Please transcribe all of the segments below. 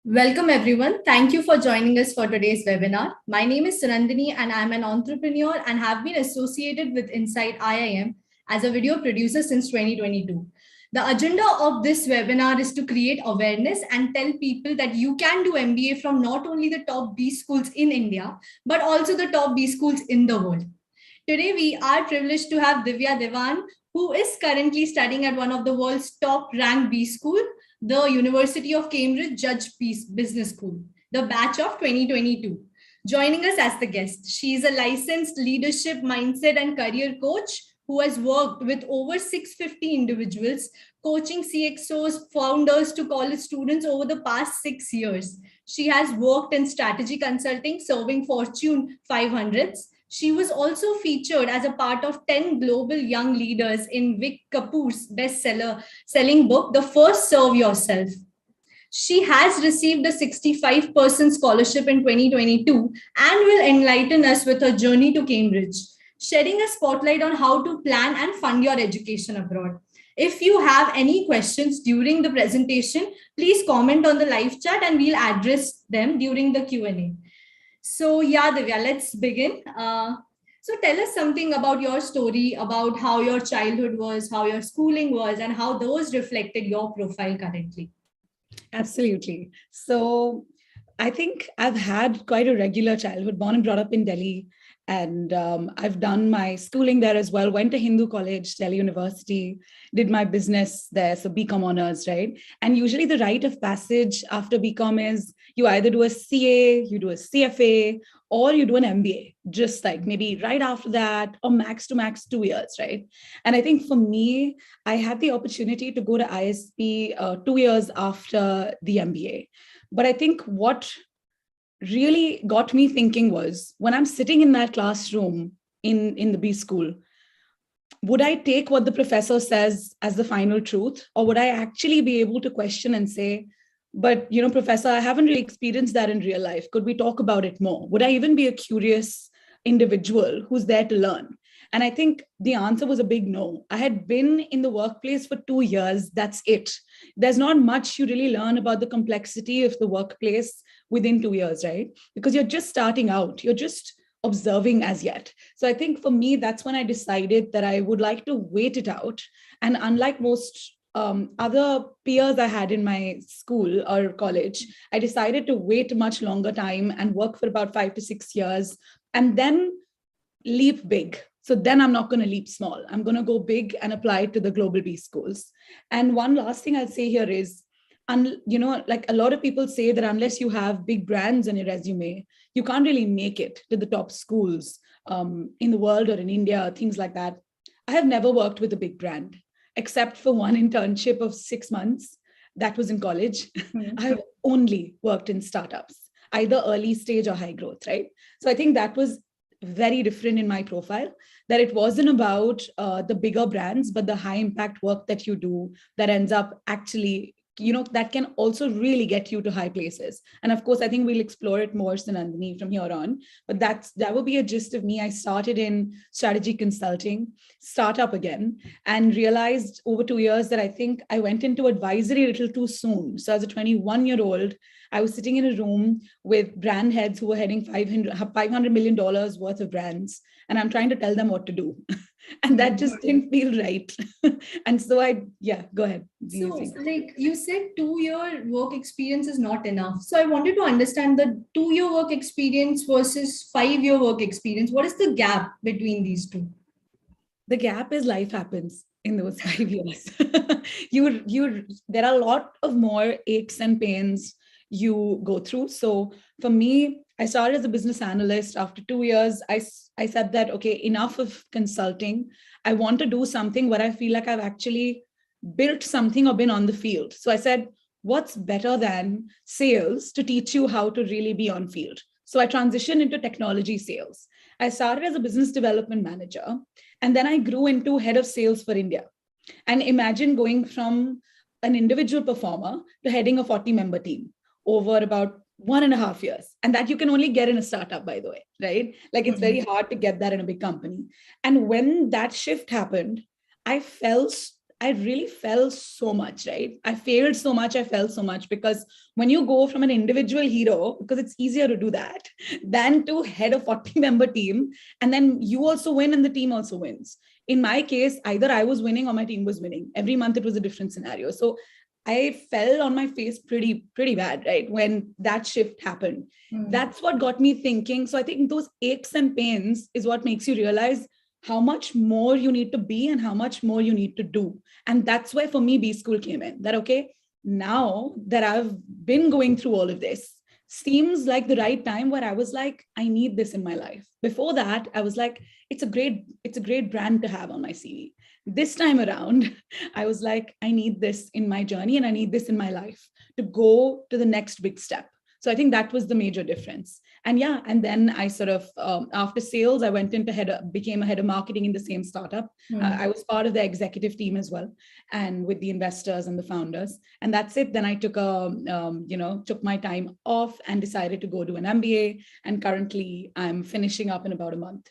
Welcome everyone. Thank you for joining us for today's webinar. My name is Sunandini and I'm an entrepreneur and have been associated with Insight IIM as a video producer since 2022. The agenda of this webinar is to create awareness and tell people that you can do MBA from not only the top B schools in India, but also the top B schools in the world. Today, we are privileged to have Divya Dewan, who is currently studying at one of the world's top ranked B school, the University of Cambridge Judge Peace Business School, the batch of 2022. Joining us as the guest, she is a licensed leadership, mindset, and career coach who has worked with over 650 individuals, coaching CXOs, founders to college students over the past 6 years. She has worked in strategy consulting, serving Fortune 500s. She was also featured as a part of 10 global young leaders in Vic Kapoor's bestseller selling book, The First Serve Yourself. She has received a 65% scholarship in 2022 and will enlighten us with her journey to Cambridge, shedding a spotlight on how to plan and fund your education abroad. If you have any questions during the presentation, please comment on the live chat and we'll address them during the Q&A. So yeah, Divya, let's begin. So tell us something about your story, about how your childhood was, how your schooling was, and how those reflected your profile currently. Absolutely. So I think I've had quite a regular childhood, born and brought up in Delhi. And I've done my schooling there as well, went to Hindu College, Delhi University, did my business there. So BCom honors, right? And usually the rite of passage after BCom is you either do a CA, you do a CFA, or you do an MBA, just like maybe right after that, or max to max 2 years, right? And I think for me, I had the opportunity to go to ISP 2 years after the MBA. But I think what really got me thinking was when I'm sitting in that classroom in the B school, would I take what the professor says as the final truth, or would I actually be able to question and say, but professor, I haven't really experienced that in real life. Could we talk about it more? Would I even be a curious individual who's there to learn? And I think the answer was a big no. I had been in the workplace for 2 years. That's it. There's not much you really learn about the complexity of the workplace within 2 years, right? Because you're just starting out. You're just observing as yet. So I think for me, that's when I decided that I would like to wait it out. And unlike most other peers I had in my school or college, I decided to wait a much longer time and work for about 5 to 6 years and then leap big. So then I'm not going to leap small. I'm going to go big and apply it to the global B schools. And one last thing I'll say here is, like a lot of people say that unless you have big brands on your resume, you can't really make it to the top schools in the world or in India, things like that. I have never worked with a big brand, except for one internship of 6 months. That was in college. Mm-hmm. I have only worked in startups, either early stage or high growth, right? So I think that was very different in my profile, that it wasn't about the bigger brands, but the high impact work that you do that ends up actually, that can also really get you to high places. And of course, I think we'll explore it more, Sanandini, from here on. But that would be a gist of me. I started in strategy consulting, startup again, and realized over 2 years that I think I went into advisory a little too soon. So as a 21-year-old, I was sitting in a room with brand heads who were heading $500 million worth of brands. And I'm trying to tell them what to do. And that just didn't feel right. And so go ahead. So like you said, 2-year work experience is not enough. So I wanted to understand the 2-year work experience versus 5-year work experience. What is the gap between these two? The gap is life happens in those 5 years. There are a lot of more aches and pains you go through. So for me, I started as a business analyst. After 2 years, I said that, okay, enough of consulting. I want to do something where I feel like I've actually built something or been on the field. So I said, what's better than sales to teach you how to really be on field? So I transitioned into technology sales. I started as a business development manager, and then I grew into head of sales for India. And imagine going from an individual performer to heading a 40-member team over about 1.5 years. And that you can only get in a startup, by the way, right? Like it's very hard to get that in a big company. And when that shift happened, I fell I really fell so much, right? I failed so much, I fell so much, because when you go from an individual hero, because it's easier to do that than to head a 40-member team, and then you also win and the team also wins. In my case, either I was winning or my team was winning. Every month it was a different scenario. So I fell on my face pretty bad, right? When that shift happened. That's what got me thinking. So I think those aches and pains is what makes you realize how much more you need to be and how much more you need to do. And that's where for me, B School came in. That, okay, now that I've been going through all of this, seems like the right time where I was like, I need this in my life. Before that, I was like, it's a great brand to have on my CV. This time around, I was like, I need this in my journey and I need this in my life to go to the next big step. So I think that was the major difference. And yeah, and then I sort of, after sales, I went into became a head of marketing in the same startup. I was part of the executive team as well, and with the investors and the founders. And that's it. Then I took took my time off and decided to go do an MBA. And currently I'm finishing up in about a month.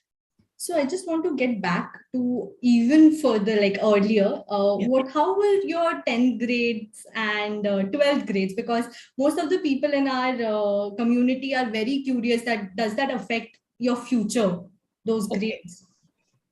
So I just want to get back to even further, like earlier, how were your 10th grades and 12th grades? Because most of the people in our community are very curious that does that affect your future, those grades?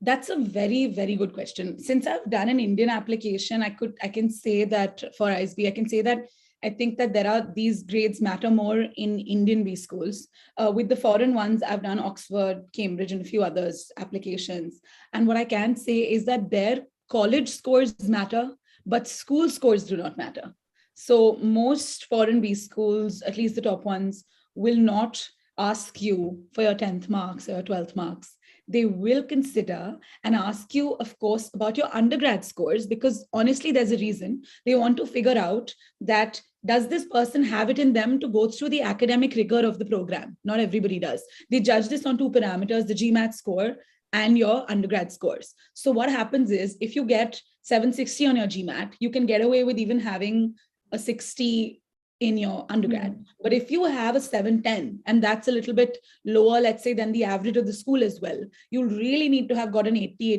That's a very, very good question. Since I've done an Indian application, I can say that for ISB, I can say that I think that these grades matter more in Indian B schools. With the foreign ones, I've done Oxford, Cambridge, and a few others applications. And what I can say is that their college scores matter, but school scores do not matter. So most foreign B schools, at least the top ones, will not ask you for your 10th marks or your 12th marks. They will consider and ask you, of course, about your undergrad scores, because honestly, there's a reason. They want to figure out that, does this person have it in them to go through the academic rigor of the program? Not everybody does. They judge this on two parameters, the GMAT score and your undergrad scores. So what happens is, if you get 760 on your GMAT, you can get away with even having a 60 in your undergrad. But if you have a 710, and that's a little bit lower, let's say, than the average of the school as well, you'll really need to have got an 80,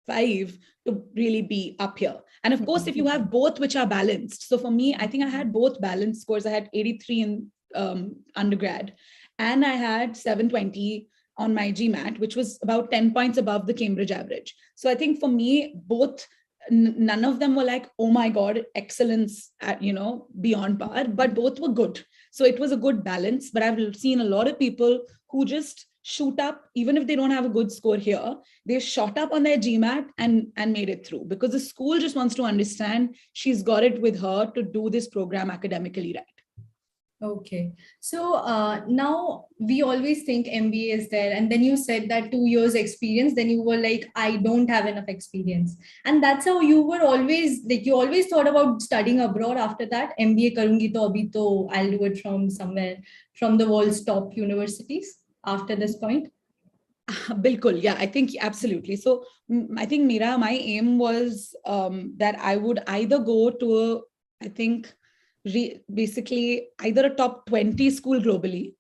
85 to really be up here. And of course, if you have both, which are balanced. So for me, I think I had both balanced scores. I had 83 in undergrad, and I had 720 on my GMAT, which was about 10 points above the Cambridge average. So I think for me, both, none of them were like, oh my God, excellence at, beyond par, but both were good. So it was a good balance. But I've seen a lot of people who just shoot up, even if they don't have a good score here, they shot up on their GMAT and made it through, because the school just wants to understand she's got it with her to do this program academically right. Okay. So now we always think MBA is there. And then you said that 2 years experience, then you were like, I don't have enough experience. And that's how you were always, like, you always thought about studying abroad after that. MBA karungi to abhi to I'll do it from somewhere, from the world's top universities after this point. Bilkul, yeah, I think absolutely. So I think my aim was that I would either go to basically either a top 20 school globally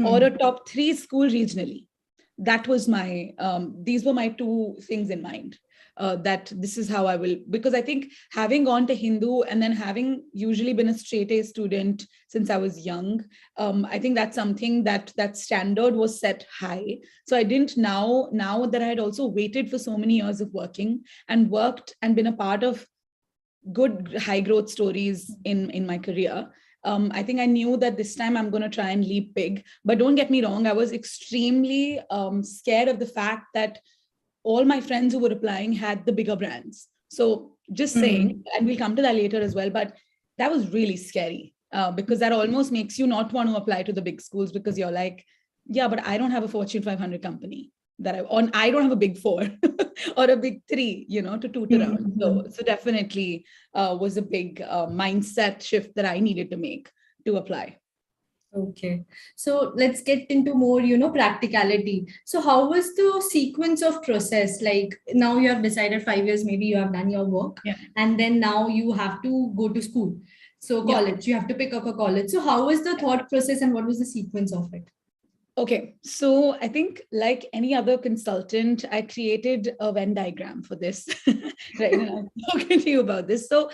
or a top 3 school regionally. That was these were my two things in mind. That this is how I will, because I think having gone to Hindu and then having usually been a straight A student since I was young, I think that's something that standard was set high. So I didn't now that I had also waited for so many years of working and worked and been a part of good high growth stories in my career. I think I knew that this time I'm going to try and leap big, but don't get me wrong. I was extremely scared of the fact that all my friends who were applying had the bigger brands. So just saying, and we'll come to that later as well, but that was really scary because that almost makes you not want to apply to the big schools, because you're like, yeah, but I don't have a Fortune 500 company that I don't have a big 4 or a big 3, to toot around. So definitely was a big mindset shift that I needed to make to apply. Okay. So let's get into more, practicality. So how was the sequence of process? Like, now you have decided 5 years, maybe you have done your work, and then now you have to go to school. So college, you have to pick up a college. So how was the thought process and what was the sequence of it? Okay, so I think like any other consultant, I created a Venn diagram for this, right? And I'm talking to you about this. So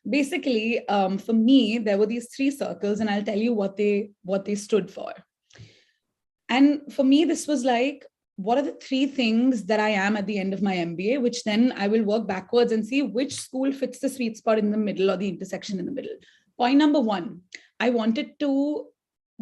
basically, for me, there were these three circles, and I'll tell you what they stood for. And for me, this was like, what are the three things that I am at the end of my MBA, which then I will work backwards and see which school fits the sweet spot in the middle or the intersection in the middle. Point number one, I wanted to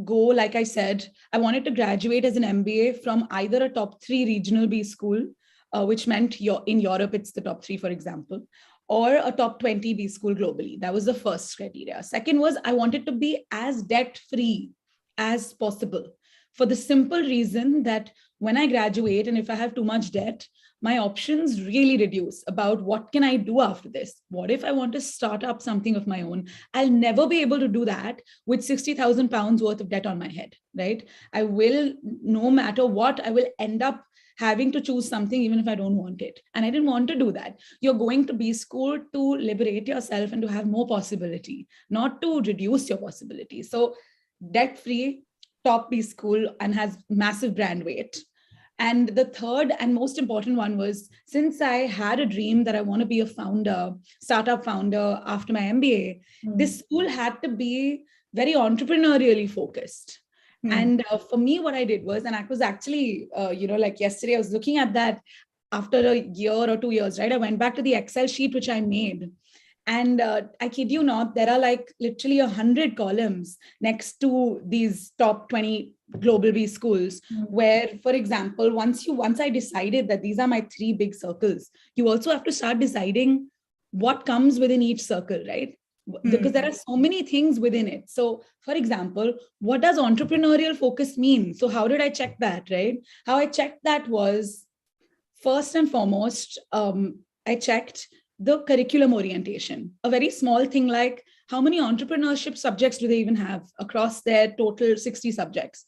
go, like I said, I wanted to graduate as an MBA from either a top three regional B school, which meant in Europe, it's the top three, for example, or a top 20 B school globally. That was the first criteria. Second was I wanted to be as debt free as possible, for the simple reason that when I graduate and if I have too much debt, my options really reduce about what can I do after this. What if I want to start up something of my own? I'll never be able to do that with 60,000 pounds worth of debt on my head, right? I will, no matter what, I will end up having to choose something even if I don't want it. And I didn't want to do that. You're going to B school to liberate yourself and to have more possibility, not to reduce your possibility. So debt free, top B school, and has massive brand weight. And the third and most important one was, since I had a dream that I want to be a founder, startup founder after my MBA, this school had to be very entrepreneurially focused. And for me, what I did was, and I was actually, like yesterday, I was looking at that after a year or 2 years, right? I went back to the Excel sheet, which I made. And I kid you not, there are like literally 100 columns next to these top 20 global B schools, where, for example, once I decided that these are my three big circles, you also have to start deciding what comes within each circle, right? Because there are so many things within it. So, for example, what does entrepreneurial focus mean? So how did I check that, right? How I checked that was, first and foremost, I checked the curriculum orientation, a very small thing like how many entrepreneurship subjects do they even have across their total 60 subjects?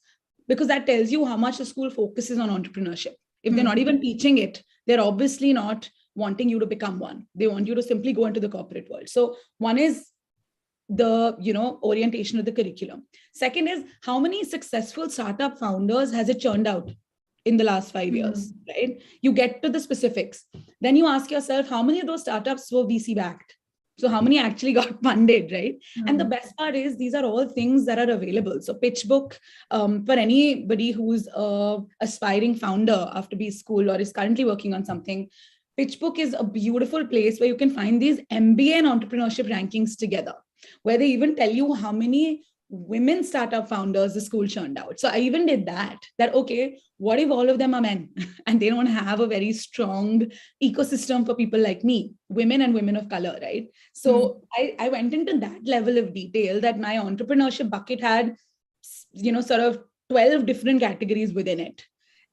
Because that tells you how much the school focuses on entrepreneurship. If they're not even teaching it, they're obviously not wanting you to become one. They want you to simply go into the corporate world. So one is the orientation of the curriculum. Second is, how many successful startup founders has it churned out in the last 5 years, right? You get to the specifics. Then you ask yourself, how many of those startups were VC backed? So how many actually got funded, right? And the best part is, these are all things that are available. So PitchBook, for anybody who's a aspiring founder after B school or is currently working on something, PitchBook is a beautiful place where you can find these MBA and entrepreneurship rankings together, where they even tell you how many women startup founders the school churned out. So I even did that, okay, what if all of them are men and they don't have a very strong ecosystem for people like me, women and women of color, right? So I went into that level of detail, that my entrepreneurship bucket had, sort of 12 different categories within it.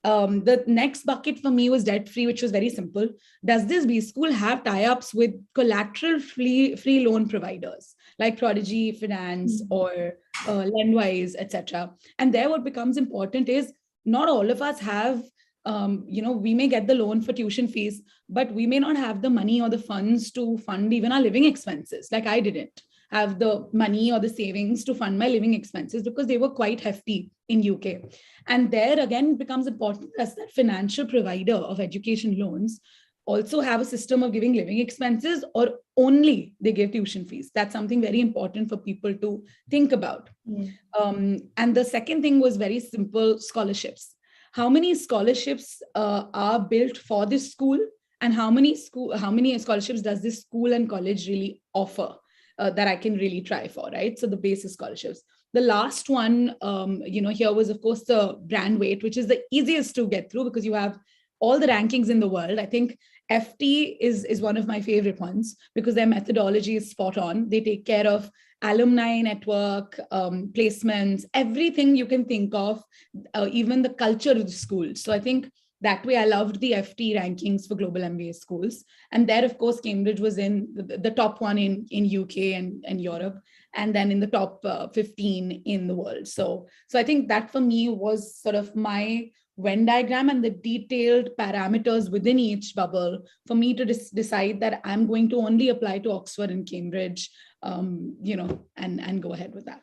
The next bucket for me was debt free, which was very simple. Does this B school have tie-ups with collateral free loan providers like Prodigy Finance or Lendwise, etc.? And there, what becomes important is, not all of us have, we may get the loan for tuition fees, but we may not have the money or the funds to fund even our living expenses. Like I didn't have the money or the savings to fund my living expenses because they were quite hefty in UK. And there again becomes important as that financial provider of education loans also have a system of giving living expenses, or only they give tuition fees. That's something very important for people to think about. And the second thing was very simple: scholarships. How many scholarships are built for this school, and how many scholarships does this school and college really offer that I can really try for, right? So the basic scholarships. The last one, here was, of course, the brand weight, which is the easiest to get through because you have all the rankings in the world. I think FT is one of my favorite ones because their methodology is spot on. They take care of alumni network, placements, everything you can think of, even the culture of the school. So I think that way I loved the FT rankings for global MBA schools. And there, of course, Cambridge was in the top one in UK and Europe, and then in the top 15 in the world. So I think that for me was sort of my Venn diagram and the detailed parameters within each bubble for me to decide that I'm going to only apply to Oxford and Cambridge, and go ahead with that.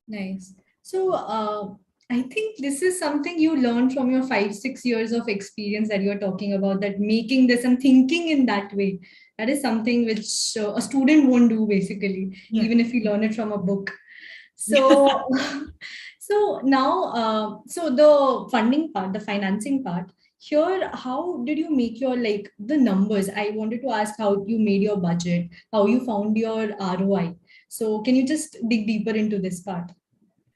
Nice. So I think this is something you learned from your 5, 6 years of experience that you're talking about, that making this and thinking in that way. That is something which a student won't do basically, Yeah. even if you learn it from a book. So, so now, so the funding part, the financing part, here, how did you make your like the numbers? I wanted to ask how you made your budget, how you found your ROI. So, can you just dig deeper into this part?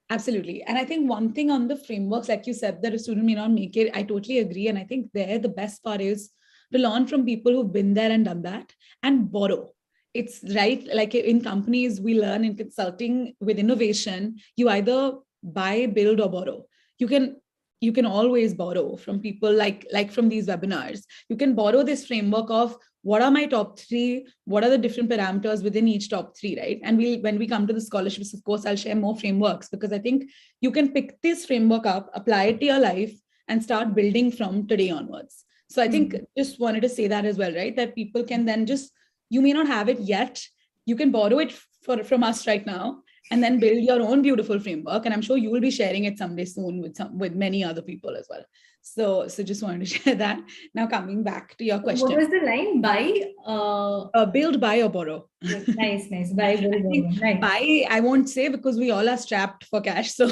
Absolutely. And I think one thing on the frameworks, like you said, that a student may not make it, I totally agree. And I think there, the best part is to learn from people who've been there and done that and borrow. It's right. Like in companies, we learn in consulting with innovation, you either buy, build, or borrow. You can always borrow from people like from these webinars. You can borrow this framework of what are my top three, what are the different parameters within each top three, right? And when we come to the scholarships, of course, I'll share more frameworks, because I think you can pick this framework up, apply it to your life, and start building from today onwards. So I think just wanted to say that as well, right? That people can then just, you may not have it yet, you can borrow it from us right now, and then build your own beautiful framework. And I'm sure you will be sharing it someday soon with many other people as well. So just wanted to share that. Now coming back to your question. What was the line? Buy, build, buy, or borrow. Nice. Buy, build, borrow. Nice. Buy, I won't say, because we all are strapped for cash. So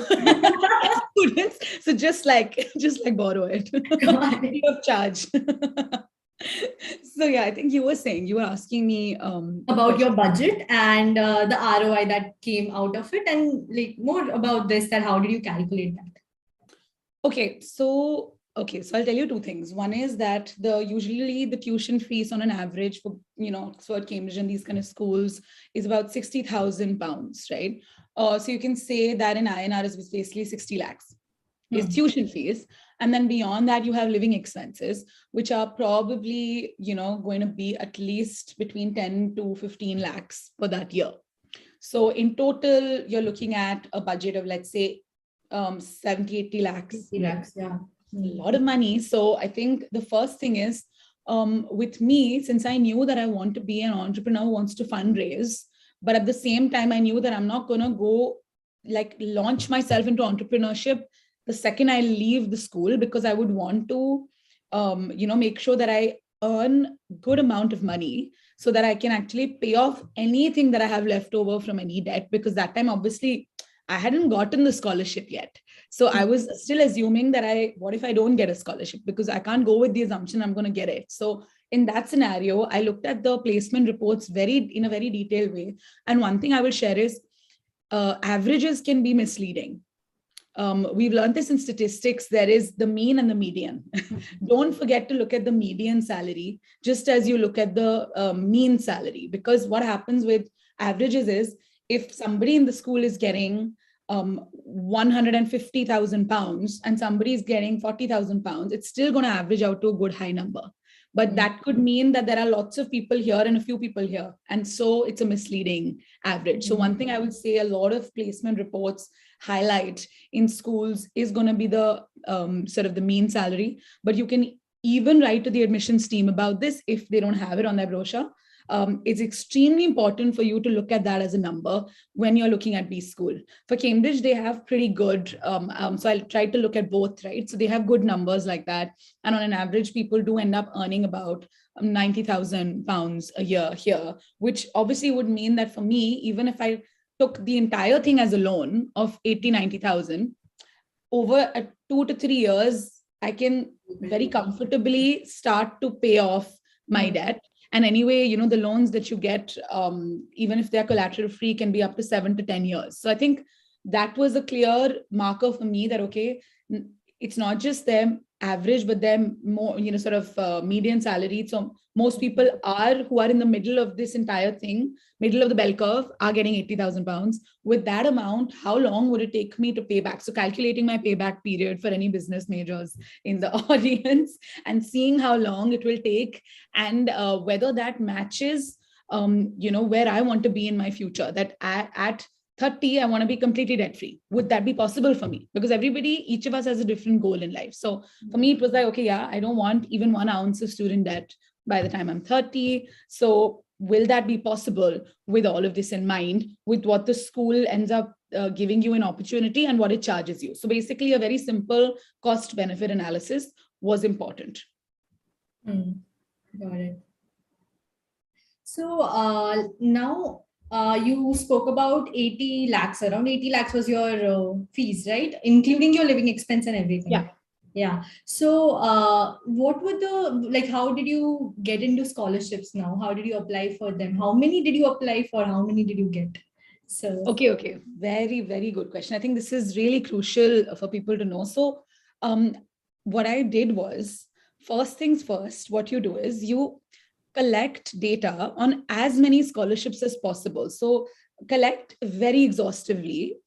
students, so just like borrow it. Free of charge. So yeah, I think you were asking me about your budget and the ROI that came out of it, and like more about this, that how did you calculate that? Okay, so I'll tell you two things. One is that usually the tuition fees on an average for Oxford, Cambridge, and these kind of schools is about £60,000, right? So you can say that in INR is basically 60 lakhs is tuition fees. And then beyond that, you have living expenses, which are probably, going to be at least between 10 to 15 lakhs for that year. So in total, you're looking at a budget of, let's say, 70, 80 lakhs. 50 lakhs, yeah. A lot of money. So I think the first thing is, with me, since I knew that I want to be an entrepreneur who wants to fundraise, but at the same time, I knew that I'm not going to go like launch myself into entrepreneurship the second I leave the school, because I would want to, make sure that I earn good amount of money so that I can actually pay off anything that I have left over from any debt. Because that time, obviously, I hadn't gotten the scholarship yet. So I was still assuming that what if I don't get a scholarship? Because I can't go with the assumption I'm going to get it. So in that scenario, I looked at the placement reports in a very detailed way. And one thing I will share is averages can be misleading. We've learned this in statistics. There is the mean and the median. Don't forget to look at the median salary, just as you look at the mean salary, because what happens with averages is, if somebody in the school is getting £150,000 and somebody is getting £40,000, it's still going to average out to a good high number. But that could mean that there are lots of people here and a few people here. And so it's a misleading average. So one thing I would say a lot of placement reports highlight in schools is going to be the sort of the mean salary. But you can even write to the admissions team about this if they don't have it on their brochure. It's extremely important for you to look at that as a number when you're looking at B school. For Cambridge, they have pretty good, so I'll try to look at both, right? So they have good numbers like that. And on an average, people do end up earning about £90,000 a year here, which obviously would mean that for me, even if I took the entire thing as a loan of 90,000, over 2 to 3 years, I can very comfortably start to pay off my debt. And anyway, the loans that you get, even if they're collateral free, can be up to 7 to 10 years. So I think that was a clear marker for me that, okay, it's not just their average, but their more, sort of median salary. So most people who are in the middle of this entire thing, middle of the bell curve, are getting £80,000. With that amount, how long would it take me to pay back? So calculating my payback period for any business majors in the audience and seeing how long it will take, and whether that matches, where I want to be in my future, that at 30, I want to be completely debt free. Would that be possible for me? Because each of us has a different goal in life. So for me, it was like, okay, yeah, I don't want even 1 ounce of student debt by the time I'm 30. So will that be possible with all of this in mind, with what the school ends up giving you an opportunity and what it charges you? So basically, a very simple cost benefit analysis was important. Got it. So now you spoke about 80 lakhs, around 80 lakhs was your fees, right? Including your living expense and everything. Yeah. Yeah. So what were how did you get into scholarships now? How did you apply for them? How many did you apply for? How many did you get? So Okay. Very, very good question. I think this is really crucial for people to know. So what I did was, first things first, what you do is you collect data on as many scholarships as possible. So collect very exhaustively.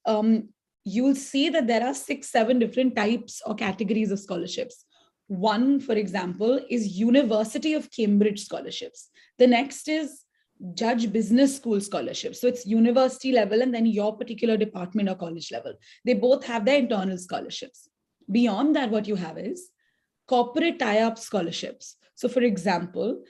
You'll see that there are 6-7 different types or categories of scholarships. One, for example, is University of Cambridge scholarships. The next is Judge Business School scholarships. So it's university level and then your particular department or college level. They both have their internal scholarships. Beyond that, what you have is corporate tie-up scholarships. So for example,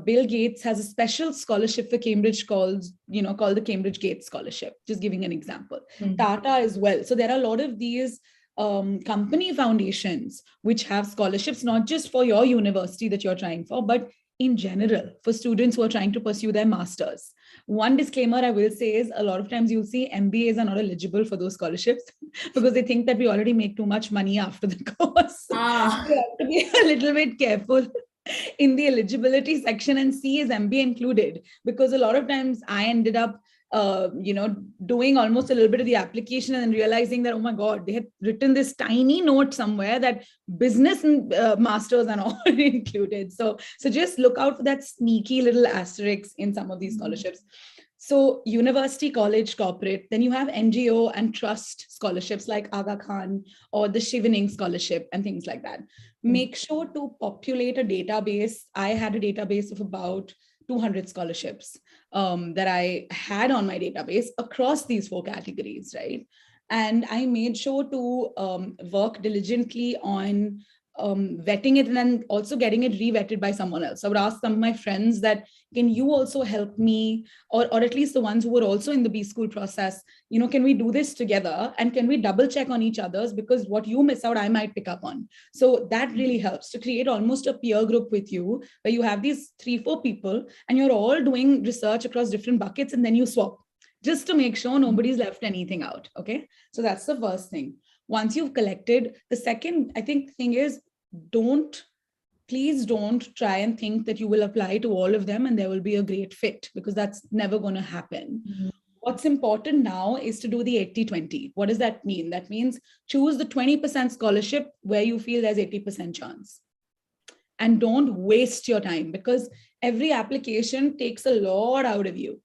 Bill Gates has a special scholarship for Cambridge called the Cambridge Gates Scholarship, just giving an example. Tata as well. So there are a lot of these company foundations which have scholarships, not just for your university that you're trying for, but in general, for students who are trying to pursue their masters. One disclaimer I will say is, a lot of times you'll see MBAs are not eligible for those scholarships because they think that we already make too much money after the course. You have to be a little bit careful in the eligibility section and see is MBA included, because a lot of times I ended up doing almost a little bit of the application and then realizing that, oh my God, they had written this tiny note somewhere that business masters are not included. So just look out for that sneaky little asterisk in some of these scholarships. So university, college, corporate, then you have NGO and trust scholarships like Aga Khan or the Shivaning scholarship and things like that. Make sure to populate a database. I had a database of about 200 scholarships that I had on my database across these 4 categories, right? And I made sure to work diligently on vetting it and then also getting it re-vetted by someone else. I would ask some of my friends that, can you also help me, or at least the ones who were also in the B school process, can we do this together and can we double check on each other's, because what you miss out, I might pick up on. So that really helps to create almost a peer group with you, where you have these 3-4 people and you're all doing research across different buckets, and then you swap just to make sure nobody's left anything out. Okay. So that's the first thing. Once you've collected, the second, I think, thing is, please don't try and think that you will apply to all of them and there will be a great fit, because that's never going to happen. What's important now is to do the 80-20. What does that mean? That means choose the 20% scholarship where you feel there's 80% chance. And don't waste your time, because every application takes a lot out of you.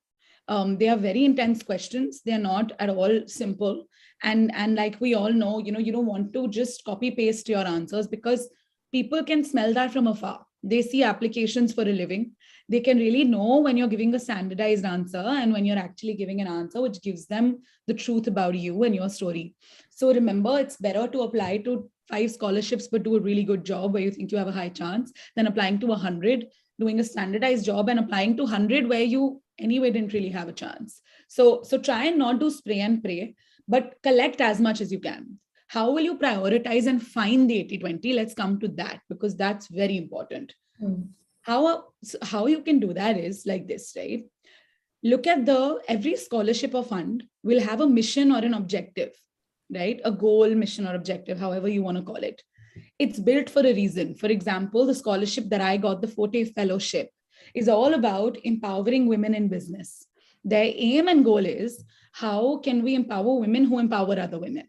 They are very intense questions. They're not at all simple. And like we all know, you don't want to just copy paste your answers, because people can smell that from afar. They see applications for a living. They can really know when you're giving a standardized answer and when you're actually giving an answer which gives them the truth about you and your story. So remember, it's better to apply to 5 scholarships but do a really good job where you think you have a high chance, than applying to 100, doing a standardized job, and applying to 100 where you anyway didn't really have a chance. So try and not do spray and pray, but collect as much as you can. How will you prioritize and find the 80-20? Let's come to that, because that's very important. How you can do that is like this, right? Look at every scholarship or fund will have a mission or an objective, right? A goal, mission, or objective, however you want to call it. It's built for a reason. For example, the scholarship that I got, the Forte Fellowship, is all about empowering women in business. Their aim and goal is, how can we empower women who empower other women,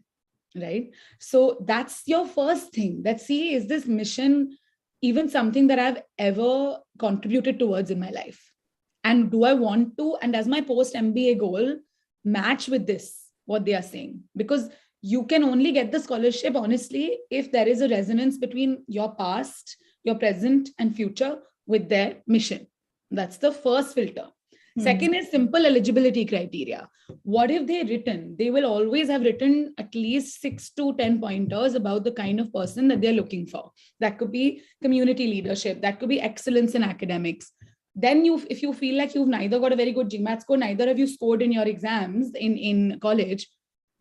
right? So that's your first thing. Let's see, is this mission even something that I've ever contributed towards in my life? And do I want to, and does my post-MBA goal match with this, what they are saying? Because you can only get the scholarship, honestly, if there is a resonance between your past, your present, and future with their mission. That's the first filter. Second is simple eligibility criteria. What if they will always have written at least 6 to 10 pointers about the kind of person that they're looking for. That could be community leadership. That could be excellence in academics. Then if you feel like you've neither got a very good GMAT score, neither have you scored in your exams in college,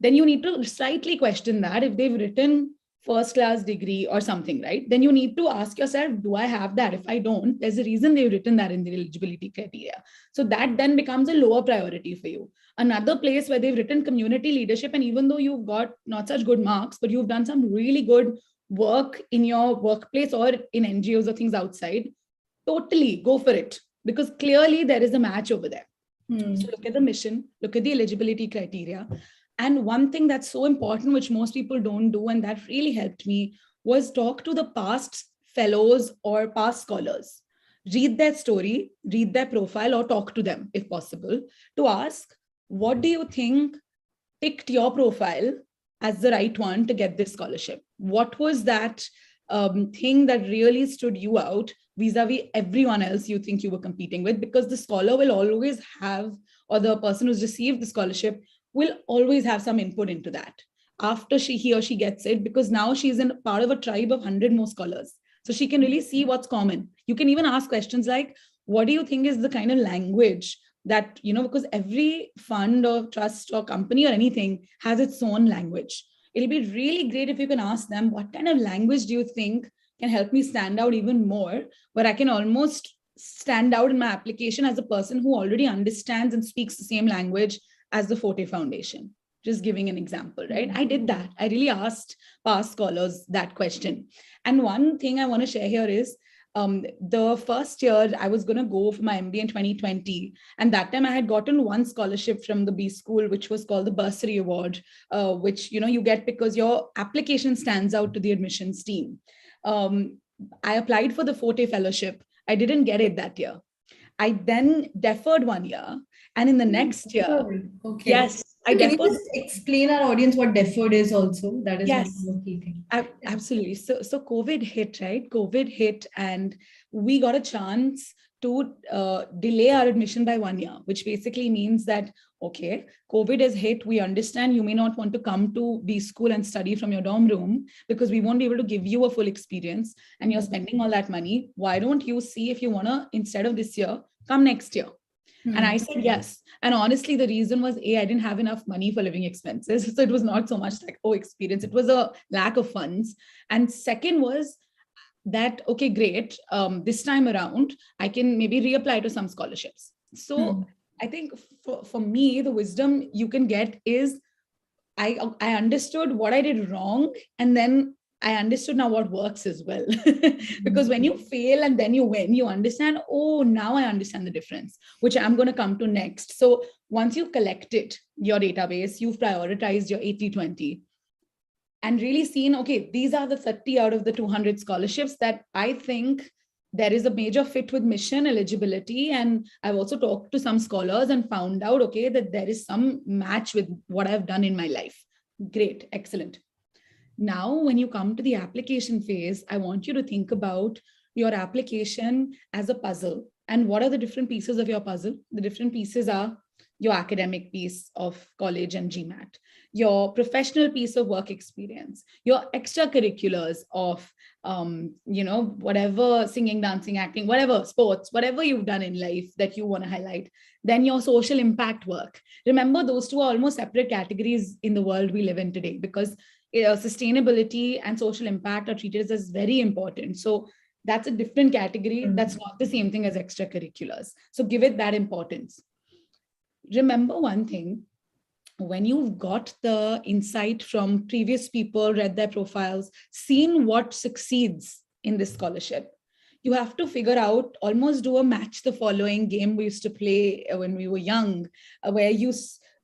then you need to slightly question that. If they've written first class degree or something, right? Then you need to ask yourself, do I have that? If I don't, there's a reason they've written that in the eligibility criteria. So that then becomes a lower priority for you. Another place where they've written community leadership, and even though you've got not such good marks, but you've done some really good work in your workplace or in NGOs or things outside, totally go for it, because clearly there is a match over there. So look at the mission, look at the eligibility criteria. And one thing that's so important, which most people don't do, and that really helped me, was talk to the past fellows or past scholars. Read their story, read their profile, or talk to them if possible, to ask, what do you think picked your profile as the right one to get this scholarship? What was that thing that really stood you out vis-a-vis everyone else you think you were competing with? Because the scholar will always have, or the person who's received the scholarship will always have some input into that after he or she gets it, because now she's in part of a tribe of 100 more scholars. So she can really see what's common. You can even ask questions like, what do you think is the kind of language that, because every fund or trust or company or anything has its own language. It'll be really great if you can ask them, what kind of language do you think can help me stand out even more, where I can almost stand out in my application as a person who already understands and speaks the same language as the Forte Foundation. Just giving an example, right? I did that. I really asked past scholars that question. And one thing I want to share here is, the first year I was going to go for my MBA in 2020. And that time I had gotten one scholarship from the B school, which was called the Bursary Award, which, you get because your application stands out to the admissions team. I applied for the Forte Fellowship. I didn't get it that year. I then deferred 1 year. And in the next year, okay. Yes, so can you just explain our audience what deferred is also? That is one key thing. Absolutely. So COVID hit, right? COVID hit, and we got a chance to delay our admission by 1 year, which basically means that, okay, COVID has hit. We understand you may not want to come to B school and study from your dorm room because we won't be able to give you a full experience, and you're spending all that money. Why don't you see if you want to, instead of this year, come next year? And I said yes. And honestly, the reason was, I didn't have enough money for living expenses. So it was not so much like, experience. It was a lack of funds. And second was that, okay, great. This time around, I can maybe reapply to some scholarships. So I think for me, the wisdom you can get is, I understood what I did wrong. And then I understood now what works as well. Because when you fail and then you win, you understand, now I understand the difference, which I'm going to come to next. So once you've collected your database, you've prioritized your 80-20 and really seen, okay, these are the 30 out of the 200 scholarships that I think there is a major fit with mission, eligibility. And I've also talked to some scholars and found out, okay, that there is some match with what I've done in my life. Great, excellent. Now, when you come to the application phase, I want you to think about your application as a puzzle. And what are the different pieces of your puzzle? The different pieces are your academic piece of college and GMAT, your professional piece of work experience, your extracurriculars of, whatever, singing, dancing, acting, whatever, sports, whatever you've done in life that you want to highlight, then your social impact work. Remember, those two are almost separate categories in the world we live in today, because sustainability and social impact are treated as very important. So that's a different category. That's not the same thing as extracurriculars. So give it that importance. Remember one thing, when you've got the insight from previous people, read their profiles, seen what succeeds in this scholarship, you have to figure out, almost do a match the following game we used to play when we were young, where you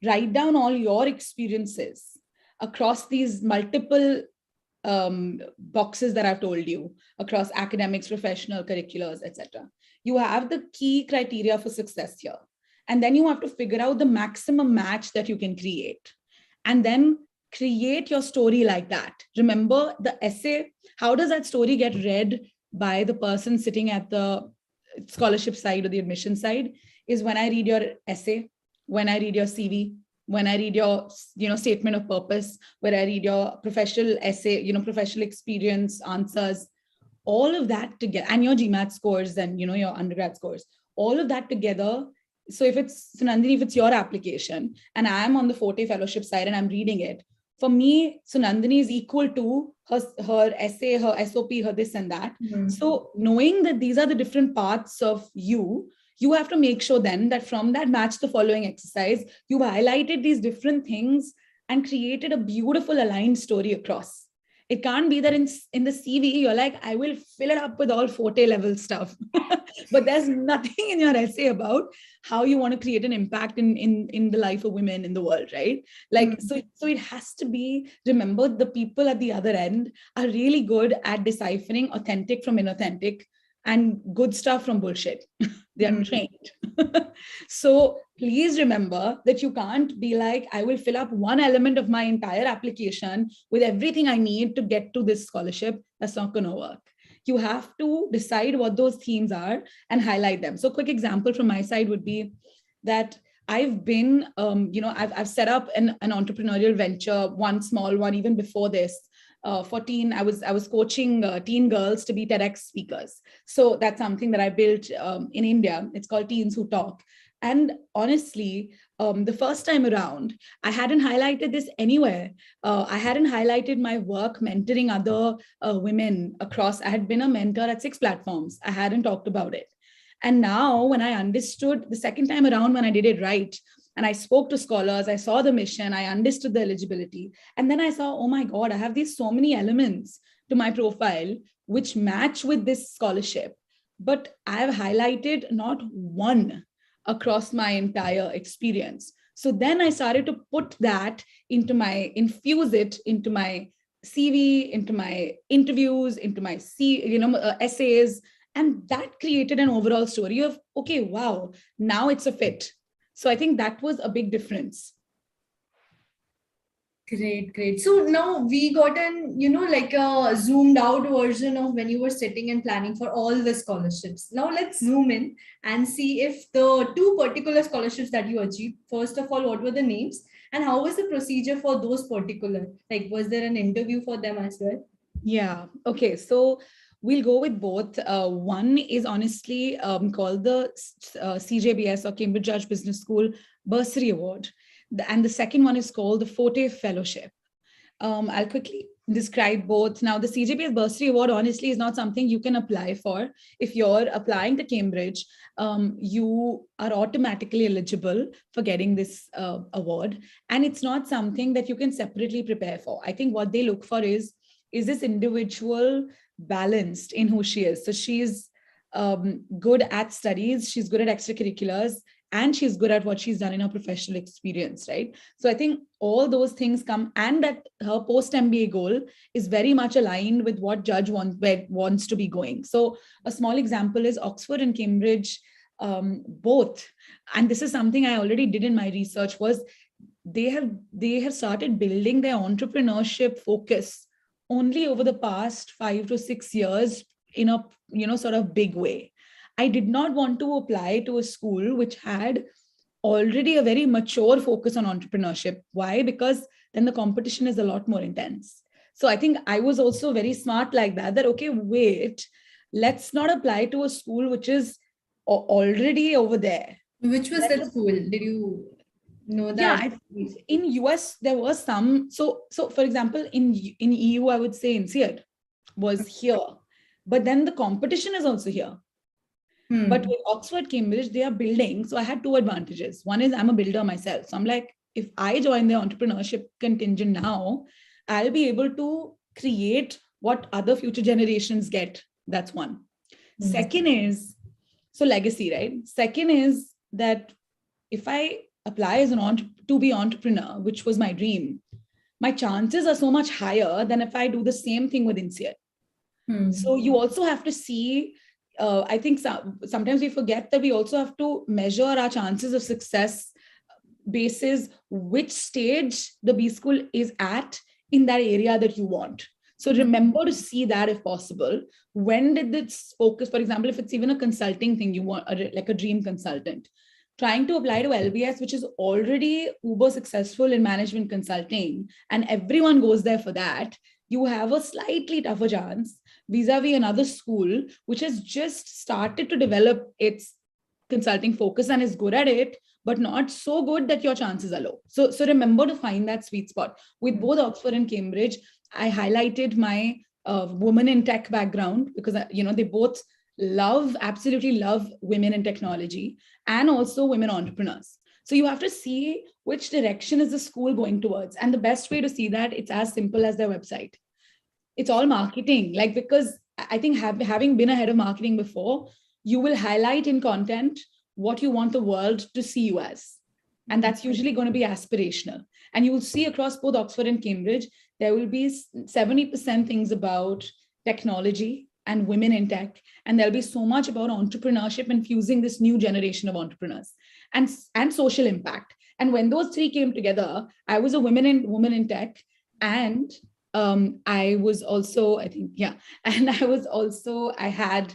write down all your experiences across these multiple boxes that I've told you, across academics, professional, curriculars, etc. You have the key criteria for success here. And then you have to figure out the maximum match that you can create. And then create your story like that. Remember the essay, how does that story get read by the person sitting at the scholarship side or the admission side, is when I read your essay, when I read your CV, when I read your, statement of purpose, when I read your professional essay, professional experience answers, all of that together, and your GMAT scores and, your undergrad scores, all of that together. So if it's Sunandini, if it's your application and I'm on the Forte Fellowship side and I'm reading it, for me, Sunandini is equal to her essay, her SOP, her this and that. So knowing that these are the different parts of you have to make sure then that from that match the following exercise, you've highlighted these different things and created a beautiful aligned story across. It can't be that in the CV, you're like, I will fill it up with all Forte level stuff. But there's nothing in your essay about how you want to create an impact in the life of women in the world, right? Like, so it has to be, remember, the people at the other end are really good at deciphering authentic from inauthentic and good stuff from bullshit. They are trained. So please remember that you can't be like, I will fill up one element of my entire application with everything I need to get to this scholarship. That's not going to work. You have to decide what those themes are and highlight them. So quick example from my side would be that I've been, I've set up an entrepreneurial venture, one small one, even before this. For teen, I was coaching teen girls to be TEDx speakers. So that's something that I built in India. It's called Teens Who Talk. And honestly, the first time around, I hadn't highlighted this anywhere. I hadn't highlighted my work mentoring other women across. I had been a mentor at 6 platforms. I hadn't talked about it. And now when I understood the second time around, when I did it right, and I spoke to scholars, I saw the mission, I understood the eligibility. And then I saw, oh my God, I have these so many elements to my profile which match with this scholarship. But I've highlighted not one across my entire experience. So then I started to put that infuse it into my CV, into my interviews, into my essays. And that created an overall story of, okay, wow, now it's a fit. So I think that was a big difference. Great. So now we got like a zoomed out version of when you were sitting and planning for all the scholarships. Now let's zoom in and see if the 2 particular scholarships that you achieved, first of all, what were the names and how was the procedure for those particular? Like, was there an interview for them as well? Yeah. Okay. So we'll go with both. One is honestly called the CJBS or Cambridge Judge Business School Bursary Award. And the second one is called the Forte Fellowship. I'll quickly describe both. Now, the CJBS Bursary Award honestly is not something you can apply for. If you're applying to Cambridge, you are automatically eligible for getting this award. And it's not something that you can separately prepare for. I think what they look for is this individual balanced in who she is? So she's good at studies, she's good at extracurriculars, and she's good at what she's done in her professional experience, right? So I think all those things come, and that her post-MBA goal is very much aligned with what Judge wants to be going. So a small example is Oxford and Cambridge, both. And this is something I already did in my research, was they have started building their entrepreneurship focus only over the past 5 to 6 years in a sort of big way. I did not want to apply to a school which had already a very mature focus on entrepreneurship. Why? Because then the competition is a lot more intense. So I think I was also very smart like that, okay, wait, let's not apply to a school which is already over there. Which was that school? Did you know that? Yeah, in US there was some. So for example, in EU, I would say INSEAD was here, but then the competition is also here. But with Oxford, Cambridge, they are building. So I had 2 advantages. One is I'm a builder myself. So I'm like, if I join the entrepreneurship contingent now, I'll be able to create what other future generations get. That's one. Second is, so legacy, right? Second is that if I apply as to be entrepreneur, which was my dream, my chances are so much higher than if I do the same thing with INSEAD. So you also have to see, I think sometimes we forget that we also have to measure our chances of success basis which stage the B school is at in that area that you want. So remember to see that if possible. When did this focus, for example, if it's even a consulting thing, you want like a dream consultant, trying to apply to LBS, which is already uber successful in management consulting, and everyone goes there for that, you have a slightly tougher chance vis-a-vis another school, which has just started to develop its consulting focus and is good at it, but not so good that your chances are low. So remember to find that sweet spot. With both Oxford and Cambridge, I highlighted my women in tech background because, they both absolutely love women in technology and also women entrepreneurs. So you have to see which direction is the school going towards. And the best way to see that, it's as simple as their website. It's all marketing. Like, because I think having been a head of marketing before, you will highlight in content what you want the world to see you as. And that's usually going to be aspirational. And you will see across both Oxford and Cambridge, there will be 70% things about technology and women in tech. And there'll be so much about entrepreneurship and fusing this new generation of entrepreneurs and social impact. And when those three came together, I was a woman in tech, and I was also, I had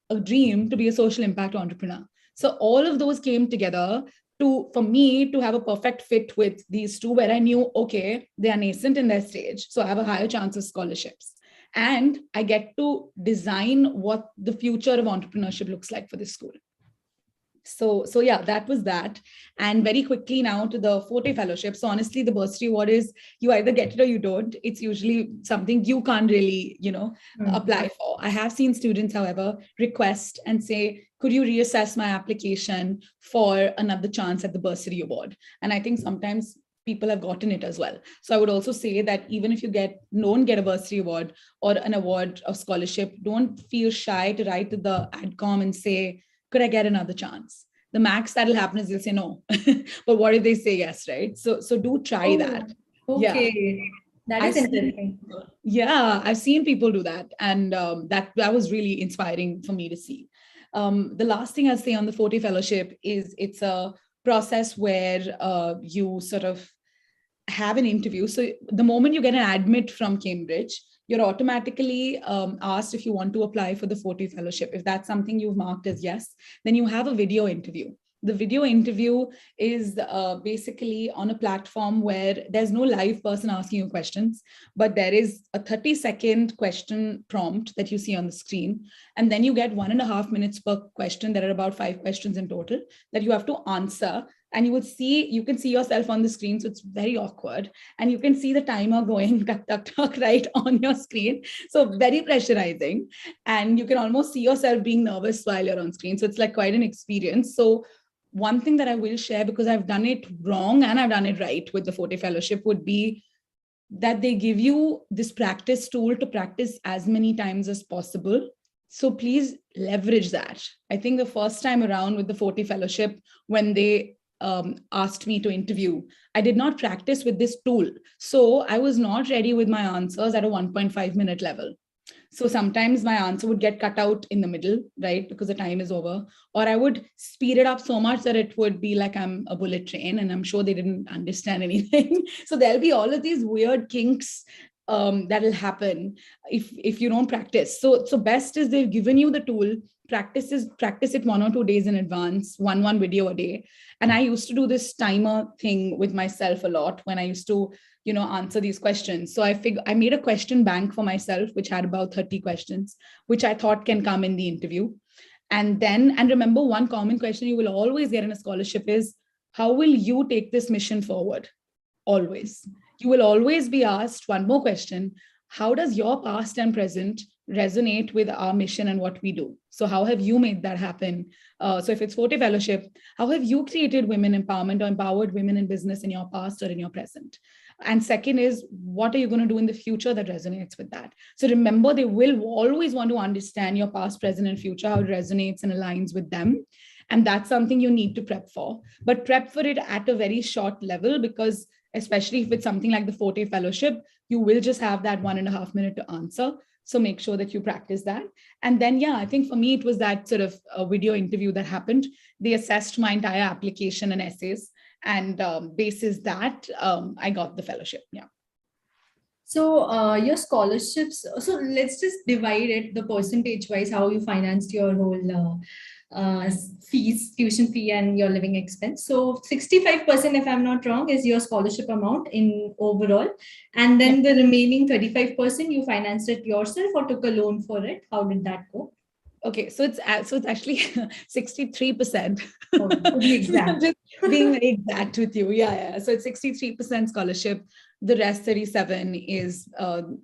a dream to be a social impact entrepreneur. So all of those came together for me to have a perfect fit with these two, where I knew, okay, they are nascent in their stage, so I have a higher chance of scholarships. And I get to design what the future of entrepreneurship looks like for this school. So yeah, that was that. And very quickly now to the Forte Fellowship. So honestly, the bursary award is, you either get it or you don't. It's usually something you can't really, apply for. I have seen students, however, request and say, could you reassess my application for another chance at the bursary award? And I think sometimes people have gotten it as well. So I would also say that even if you don't get a bursary award or an award of scholarship, don't feel shy to write to the AdCom and say, could I get another chance? The max that'll happen is they'll say no. But what if they say yes, right? So do try that. Okay. Yeah. That is interesting. I've seen people do that. And that was really inspiring for me to see. The last thing I'll say on the Forte Fellowship is it's a process where you sort of have an interview. So the moment you get an admit from Cambridge, you're automatically asked if you want to apply for the Forte Fellowship. If that's something you've marked as yes, then you have a video interview. The video interview is basically on a platform where there's no live person asking you questions, but there is a 30-second question prompt that you see on the screen. And then you get 1.5 minutes per question. There are about 5 questions in total that you have to answer. And you can see yourself on the screen. So it's very awkward. And you can see the timer going tuck, tuck, tuck right on your screen. So very pressurizing. And you can almost see yourself being nervous while you're on screen. So it's like quite an experience. So one thing that I will share, because I've done it wrong and I've done it right with the Forte Fellowship, would be that they give you this practice tool to practice as many times as possible. So please leverage that. I think the first time around with the Forte Fellowship, when they asked me to interview, I did not practice with this tool. So I was not ready with my answers at a 1.5 minute level. So sometimes my answer would get cut out in the middle, right? Because the time is over. Or I would speed it up so much that it would be like I'm a bullet train, and I'm sure they didn't understand anything. So there'll be all of these weird kinks that'll happen if you don't practice. So best is they've given you the tool. Practice it 1 or 2 days in advance, one video a day. And I used to do this timer thing with myself a lot when I used to answer these questions. So I made a question bank for myself, which had about 30 questions, which I thought can come in the interview. And remember, one common question you will always get in a scholarship is, how will you take this mission forward? Always. You will always be asked one more question. How does your past and present resonate with our mission and what we do? So how have you made that happen? So if it's Forte Fellowship, how have you created women empowerment or empowered women in business in your past or in your present? And second is, what are you going to do in the future that resonates with that? So remember, they will always want to understand your past, present, and future, how it resonates and aligns with them. And that's something you need to prep for. But prep for it at a very short level, because especially if it's something like the Forte Fellowship, you will just have that 1.5 minute to answer. So make sure that you practice that. And then, I think for me, it was that sort of a video interview that happened. They assessed my entire application and essays. And basis that, I got the fellowship. Yeah. So your scholarships, so let's just divide it the percentage wise, how you financed your whole fees, tuition fee and your living expense. So 65%, if I'm not wrong, is your scholarship amount in overall. And then the remaining 35%, you financed it yourself or took a loan for it? How did that go? Okay, so it's actually 63%. Oh, to be So I'm exact. just being very exact with you. Yeah. So it's 63% scholarship. The rest 37 is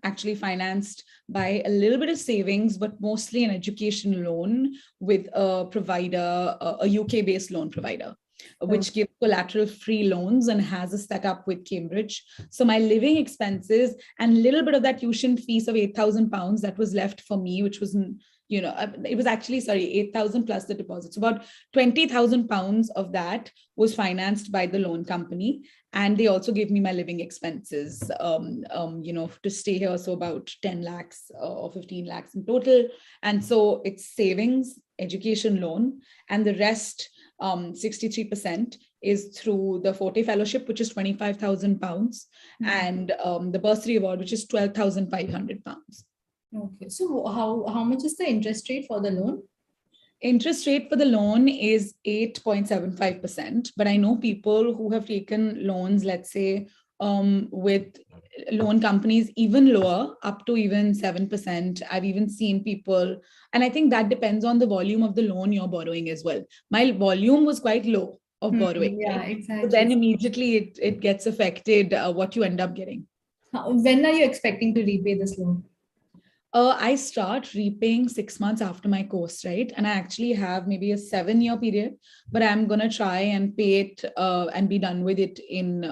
actually financed by a little bit of savings, but mostly an education loan with a provider, a UK-based loan provider, which gives collateral free loans and has a setup with Cambridge. So my living expenses and a little bit of that tuition fees of £8,000 that was left for me, which was, it was actually, 8,000 plus the deposits. About £20,000 of that was financed by the loan company. And they also gave me my living expenses, to stay here. So about 10 lakhs or 15 lakhs in total. And so it's savings, education loan, and the rest, 63% is through the Forte Fellowship, which is £25,000, and the bursary award, which is £12,500. Okay. So how much is the interest rate for the loan? Interest rate for the loan is 8.75%, but I know people who have taken loans, let's say, with loan companies even lower, up to even 7%. I've even seen people, and I think that depends on the volume of the loan you're borrowing as well. My volume was quite low of borrowing. Yeah, Right? exactly. So then immediately it gets affected what you end up getting. When are you expecting to repay this loan? I start repaying 6 months after my course, right? And I actually have maybe a 7-year period, but I'm going to try and pay it and be done with it in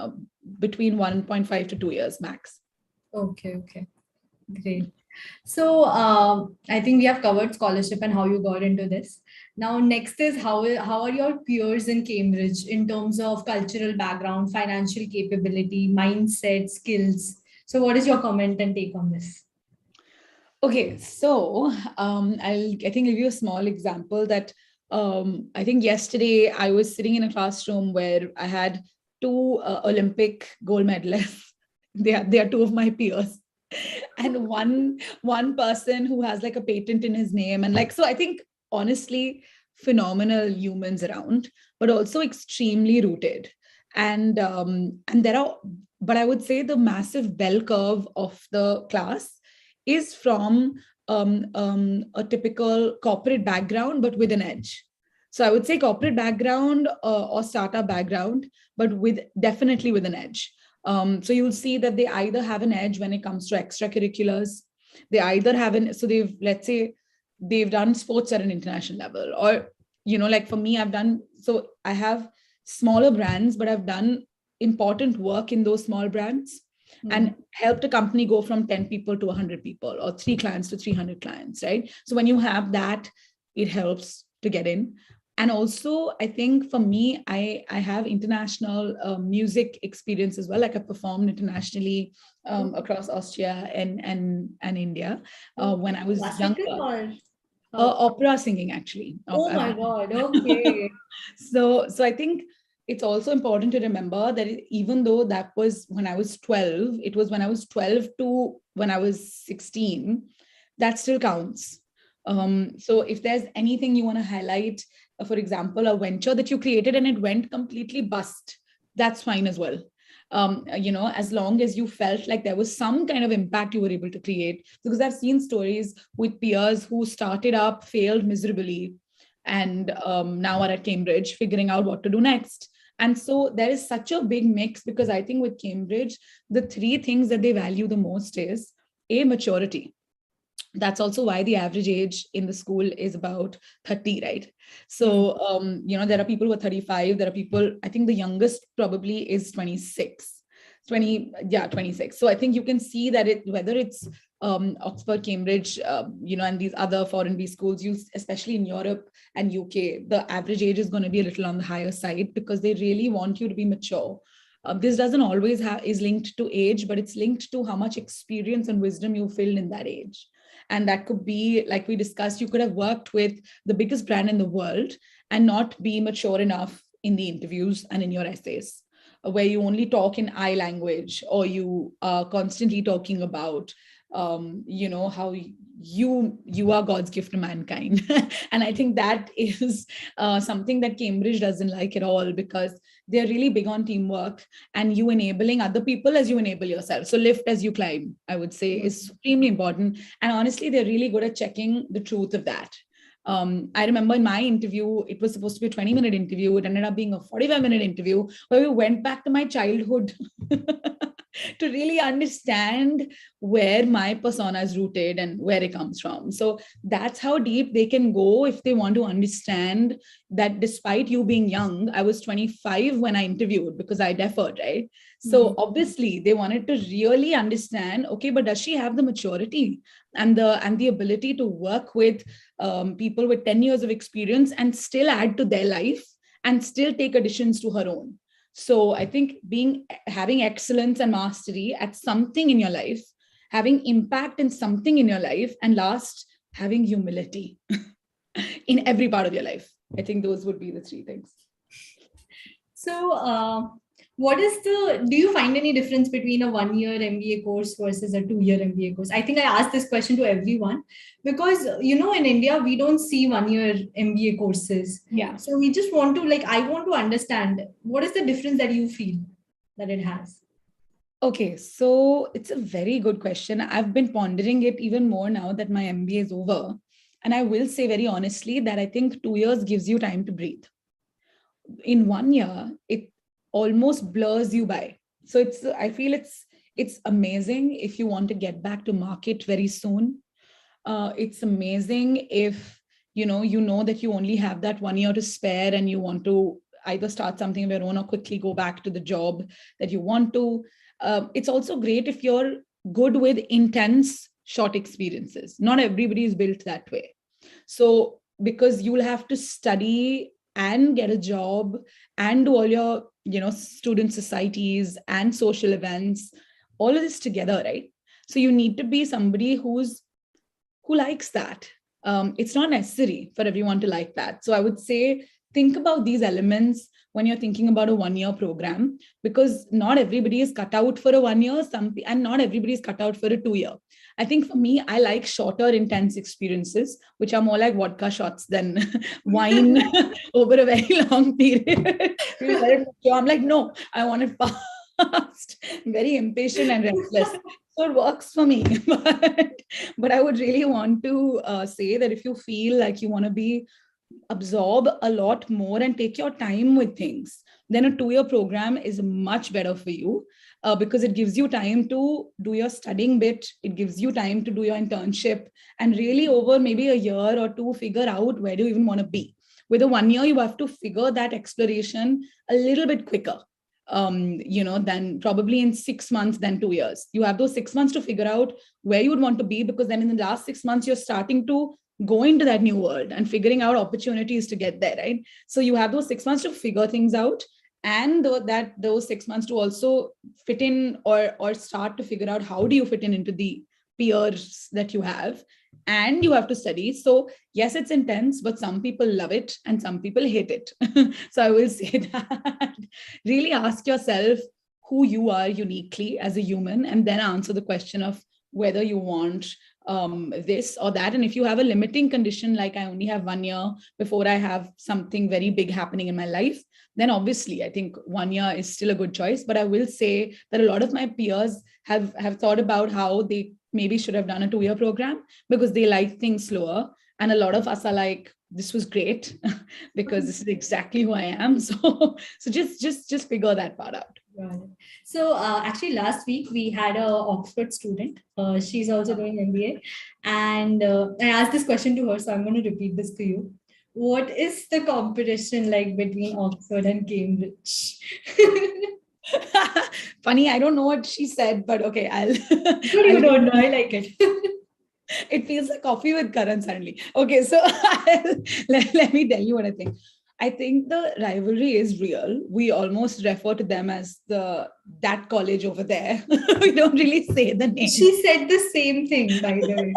between 1.5 to 2 years max. Okay, great. So I think we have covered scholarship and how you got into this. Now, next is how are your peers in Cambridge in terms of cultural background, financial capability, mindset, skills? So what is your comment and take on this? Okay, so I think I'll give you a small example that I think yesterday I was sitting in a classroom where I had two Olympic gold medalists. They are two of my peers, and one person who has like a patent in his name, and like, so I think honestly phenomenal humans around, but also extremely rooted, and there are, but I would say the massive bell curve of the class is from a typical corporate background, but with an edge. So I would say corporate background or startup background, but with definitely with an edge. So you'll see that they either have an edge when it comes to extracurriculars. They either have so they've, let's say, they've done sports at an international level, or, like for me, I have smaller brands, but I've done important work in those small brands and helped a company go from 10 people to 100 people, or 3 clients to 300 clients, right? So when you have that, it helps to get in. And also, I think for me, I have international music experience as well. Like I performed internationally across Austria and India when I was younger. Opera singing, actually. Oh my God. Okay. So I think it's also important to remember that even though that was when I was 12, it was when I was 12 to when I was 16, that still counts. So if there's anything you want to highlight, for example, a venture that you created and it went completely bust, that's fine as well. As long as you felt like there was some kind of impact you were able to create. Because I've seen stories with peers who started up, failed miserably, and now are at Cambridge figuring out what to do next. And so there is such a big mix, because I think with Cambridge, the 3 things that they value the most is maturity. That's also why the average age in the school is about 30, right? So, there are people who are 35. There are people, I think the youngest probably is 26. 26. So I think you can see that whether it's Oxford, Cambridge, and these other foreign B schools, especially in Europe and UK, the average age is going to be a little on the higher side, because they really want you to be mature. This doesn't always is linked to age, but it's linked to how much experience and wisdom you filled in that age. And that could be, like we discussed, you could have worked with the biggest brand in the world and not be mature enough in the interviews and in your essays, where you only talk in I language, or you are constantly talking about, how you are God's gift to mankind. And I think that is something that Cambridge doesn't like at all, because they're really big on teamwork and you enabling other people as you enable yourself. So lift as you climb, I would say, is supremely important. And honestly, they're really good at checking the truth of that. I remember in my interview, it was supposed to be a 20-minute interview. It ended up being a 45-minute interview where we went back to my childhood to really understand where my persona is rooted and where it comes from. So that's how deep they can go if they want to understand that despite you being young, I was 25 when I interviewed because I deferred, right? So obviously they wanted to really understand, okay, but does she have the maturity and the ability to work with people with 10 years of experience and still add to their life and still take additions to her own. So I think having excellence and mastery at something in your life, having impact in something in your life, and last, having humility in every part of your life. I think those would be the three things. So do you find any difference between a 1-year MBA course versus a 2-year MBA course? I think I asked this question to everyone because, in India, we don't see 1-year MBA courses. Yeah. So we just want to, I want to understand what is the difference that you feel that it has? Okay, so it's a very good question. I've been pondering it even more now that my MBA is over. And I will say very honestly that I think 2 years gives you time to breathe. In 1 year, it almost blurs you by. So I feel it's amazing if you want to get back to market very soon. It's amazing if you know that you only have that 1 year to spare and you want to either start something of your own or quickly go back to the job that you want to. It's also great if you're good with intense short experiences. Not everybody is built that way. So because you'll have to study and get a job and do all your student societies and social events, all of this together, right? So you need to be somebody who likes that. It's not necessary for everyone to like that. So I would say think about these elements when you're thinking about a 1-year program, because not everybody is cut out for a 1 year, and not everybody is cut out for a 2 year. I think for me, I like shorter, intense experiences, which are more like vodka shots than wine over a very long period. I'm like, no, I want it fast, very impatient and restless. So it works for me. But I would really want to say that if you feel like you want to absorb a lot more and take your time with things, then a 2-year program is much better for you because it gives you time to do your studying bit. It gives you time to do your internship and really over maybe a year or two, figure out where do you even want to be. With a 1 year, you have to figure that exploration a little bit quicker. Than probably in 6 months, than 2 years. You have those 6 months to figure out where you would want to be, because then in the last 6 months, you're starting to go into that new world and figuring out opportunities to get there, right? So you have those 6 months to figure things out, and those 6 months to also fit in or start to figure out how do you fit in into the peers that you have, and you have to study. So yes, it's intense, but some people love it and some people hate it. So I will say that really ask yourself who you are uniquely as a human, and then answer the question of whether you want this or that. And if you have a limiting condition, like I only have 1 year before I have something very big happening in my life, then obviously I think 1 year is still a good choice. But I will say that a lot of my peers have thought about how they maybe should have done a 2-year program because they like things slower. And a lot of us are like, this was great because this is exactly who I am. So just figure that part out. Right. So actually last week we had a Oxford student. She's also doing MBA, and I asked this question to her, so I'm going to repeat this to you. What is the competition like between Oxford and Cambridge? Funny, I don't know what she said, but okay, I'll. You don't know. I like it. It feels like coffee with Karan suddenly. Okay, so let me tell you what I think. I think the rivalry is real. We almost refer to them as that college over there. We don't really say the name. She said the same thing, by the way.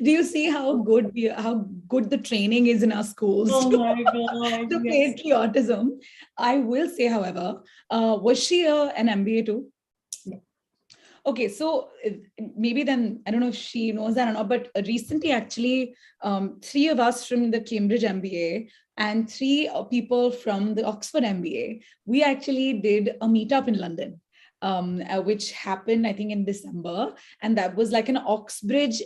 Do you see how good the training is in our schools? Oh my God. The patriotism. I will say, however, was she an MBA too? Yeah. Okay, so maybe then, I don't know if she knows that or not, but recently actually 3 of us from the Cambridge MBA and 3 people from the Oxford MBA, we actually did a meetup in London, which happened, I think, in December. And that was like an Oxbridge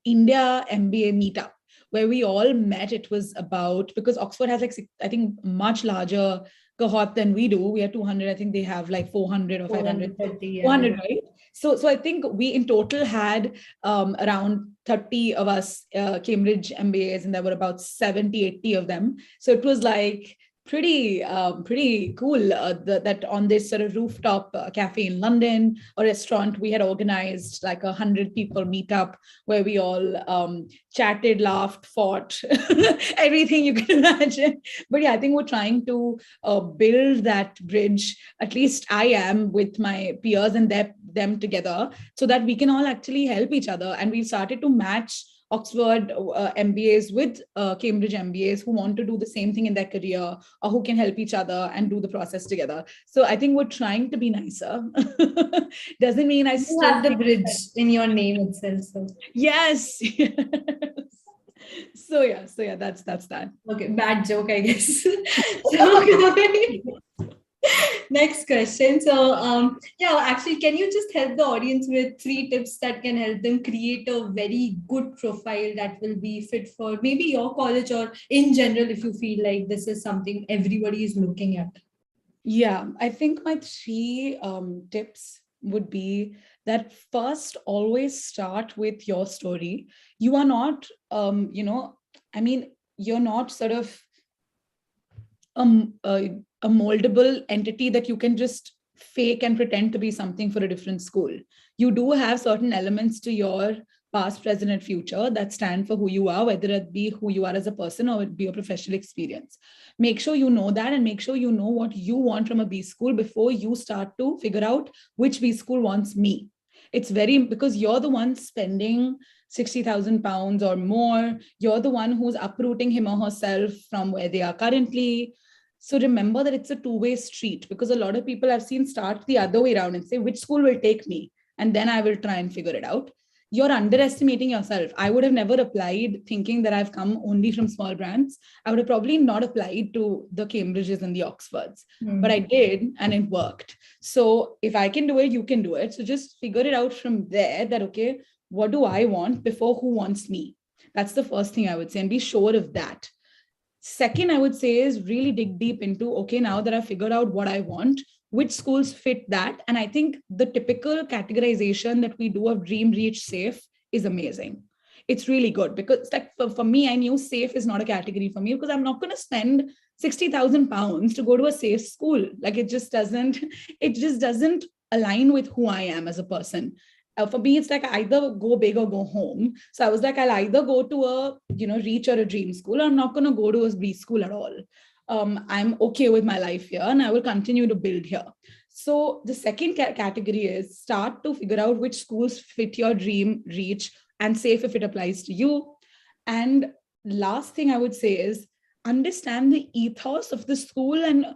India MBA meetup, where we all met. It was about, because Oxford has like, I think, much larger cohort than we do. We are 200. I think they have like 400 or 500. 430, 400, right? So I think we in total had around 30 of us Cambridge MBAs, and there were about 70, 80 of them. So it was like pretty cool that on this sort of rooftop cafe in London or restaurant, we had organized like 100 people meetup where we all chatted, laughed, fought, everything you can imagine. But yeah, I think we're trying to build that bridge, at least I am, with my peers and them together, so that we can all actually help each other. And we started to match Oxford MBAs with Cambridge MBAs who want to do the same thing in their career, or who can help each other and do the process together. So I think we're trying to be nicer. Doesn't mean I still have the bridge in your name itself. So yes. So yeah, that's that. Okay, bad joke, I guess. So, next question. So, yeah, actually, can you just help the audience with 3 tips that can help them create a very good profile that will be fit for maybe your college, or in general, if you feel like this is something everybody is looking at? Yeah, I think my 3 tips would be that first, always start with your story. You are not, you're not sort of a moldable entity that you can just fake and pretend to be something for a different school. You do have certain elements to your past, present, and future that stand for who you are, whether it be who you are as a person or it be a professional experience. Make sure you know that, and make sure you know what you want from a B school before you start to figure out which B school wants me. It's because you're the one spending 60,000 pounds or more. You're the one who's uprooting him or herself from where they are currently. So remember that it's a two-way street, because a lot of people I've seen start the other way around and say, which school will take me? And then I will try and figure it out. You're underestimating yourself. I would have never applied thinking that I've come only from small brands. I would have probably not applied to the Cambridges and the Oxfords, but I did, and it worked. So if I can do it, you can do it. So just figure it out from there, that, okay, what do I want before who wants me? That's the first thing I would say, and be sure of that. Second, I would say, is really dig deep into, okay, now that I've figured out what I want, which schools fit that? And I think the typical categorization that we do of dream, reach, safe is amazing. It's really good, because like for me, I knew safe is not a category for me, because I'm not going to spend 60,000 pounds to go to a safe school. Like it just doesn't align with who I am as a person. For me, it's like I either go big or go home. So I was like, I'll either go to a, reach or a dream school, or I'm not going to go to a B school at all. I'm okay with my life here, and I will continue to build here. So the second category is start to figure out which schools fit your dream, reach, and safe if it applies to you. And last thing I would say is understand the ethos of the school and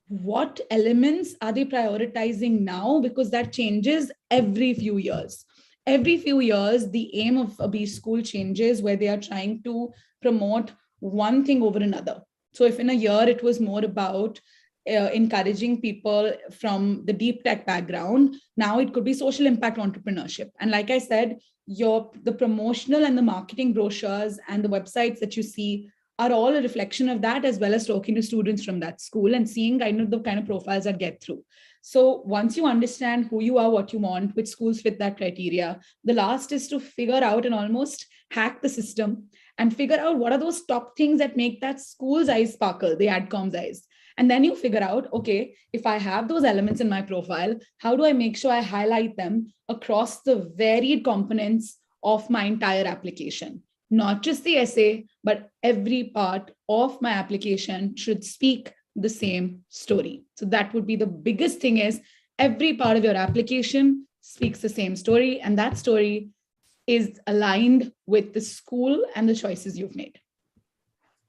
what elements are they prioritizing now, because that changes every few years. Every few years, the aim of a B school changes, where they are trying to promote one thing over another. So if in a year it was more about encouraging people from the deep tech background, now it could be social impact entrepreneurship. And like I said, the promotional and the marketing brochures and the websites that you see are all a reflection of that, as well as talking to students from that school and seeing the kind of profiles that get through. So once you understand who you are, what you want, which schools fit that criteria, the last is to figure out and almost hack the system and figure out what are those top things that make that school's eyes sparkle, the AdCom's eyes. And then you figure out, okay, if I have those elements in my profile, how do I make sure I highlight them across the varied components of my entire application? Not just the essay, but every part of my application should speak the same story. So that would be the biggest thing, is every part of your application speaks the same story, and that story is aligned with the school and the choices you've made.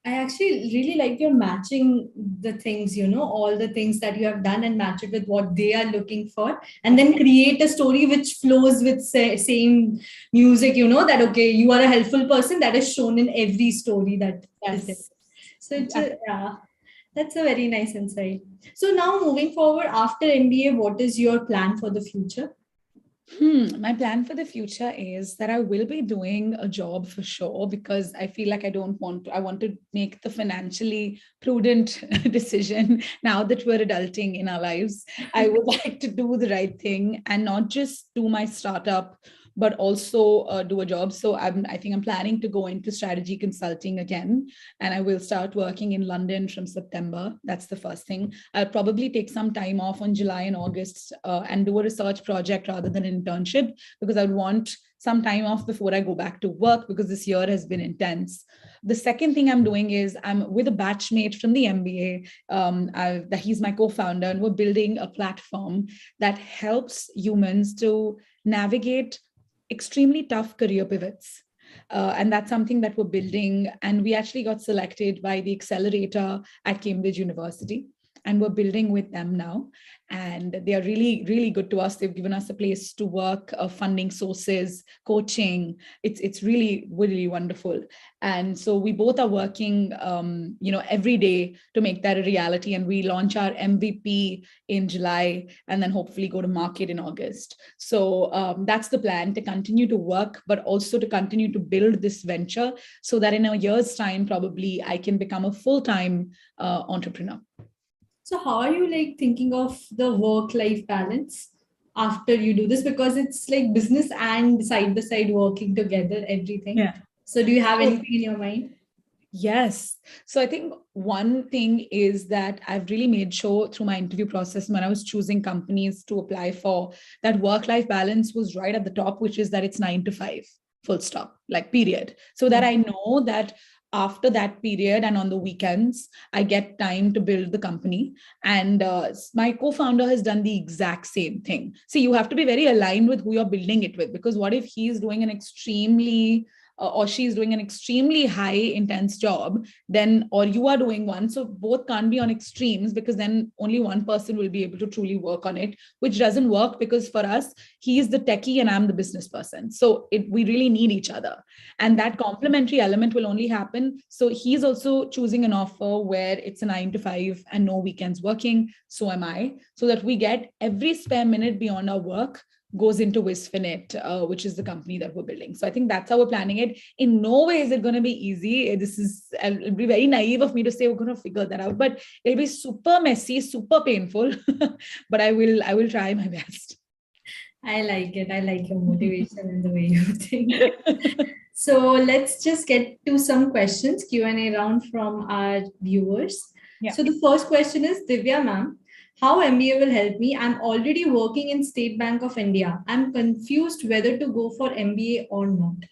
I actually really like your matching the things, all the things that you have done, and match it with what they are looking for, and then create a story which flows with same music, that, okay, you are a helpful person, that is shown in every story that is there. So it's that's a very nice insight. So now moving forward after MBA, what is your plan for the future? My plan for the future is that I will be doing a job for sure, because I feel like I want to make the financially prudent decision now that we're adulting in our lives. I would like to do the right thing and not just do my startup, but also do a job. So I think I'm planning to go into strategy consulting again, and I will start working in London from September. That's the first thing. I'll probably take some time off on July and August and do a research project rather than an internship, because I would want some time off before I go back to work, because this year has been intense. The second thing I'm doing is I'm with a batchmate from the MBA. That he's my co-founder, and we're building a platform that helps humans to navigate extremely tough career pivots. And that's something that we're building. And we actually got selected by the accelerator at Cambridge University. And we're building with them now. And they are really, really good to us. They've given us a place to work, funding sources, coaching. It's really, really wonderful. And so we both are working, every day to make that a reality. And we launch our MVP in July, and then hopefully go to market in August. So that's the plan, to continue to work, but also to continue to build this venture, so that in a year's time, probably I can become a full-time entrepreneur. So how are you like thinking of the work-life balance after you do this? Because it's like business and side by side working together, everything. Yeah. So do you have anything in your mind? Yes. So I think one thing is that I've really made sure through my interview process, when I was choosing companies to apply for, that work-life balance was right at the top, which is that it's 9 to 5, full stop, like period. So that I know that after that period and on the weekends, I get time to build the company. And my co-founder has done the exact same thing. See, you have to be very aligned with who you're building it with, because what if he's doing an extremely or she's doing an extremely high intense job, then, or you are doing one. So both can't be on extremes, because then only one person will be able to truly work on it, which doesn't work, because for us, he's the techie and I'm the business person. So we really need each other. And that complementary element will only happen. So he's also choosing an offer where it's a 9 to 5 and no weekends working. So am I, so that we get every spare minute beyond our work goes into Wisfinit, which is the company that we're building. So I think that's how we're planning it. In no way is it going to be easy. It'll be very naive of me to say we're going to figure that out, but it'll be super messy, super painful, but I will try my best. I like it. I like your motivation and the way you think. So let's just get to some questions, Q&A round from our viewers. Yeah. So the first question is, Divya ma'am, how MBA will help me? I'm already working in State Bank of India. I'm confused whether to go for MBA or not.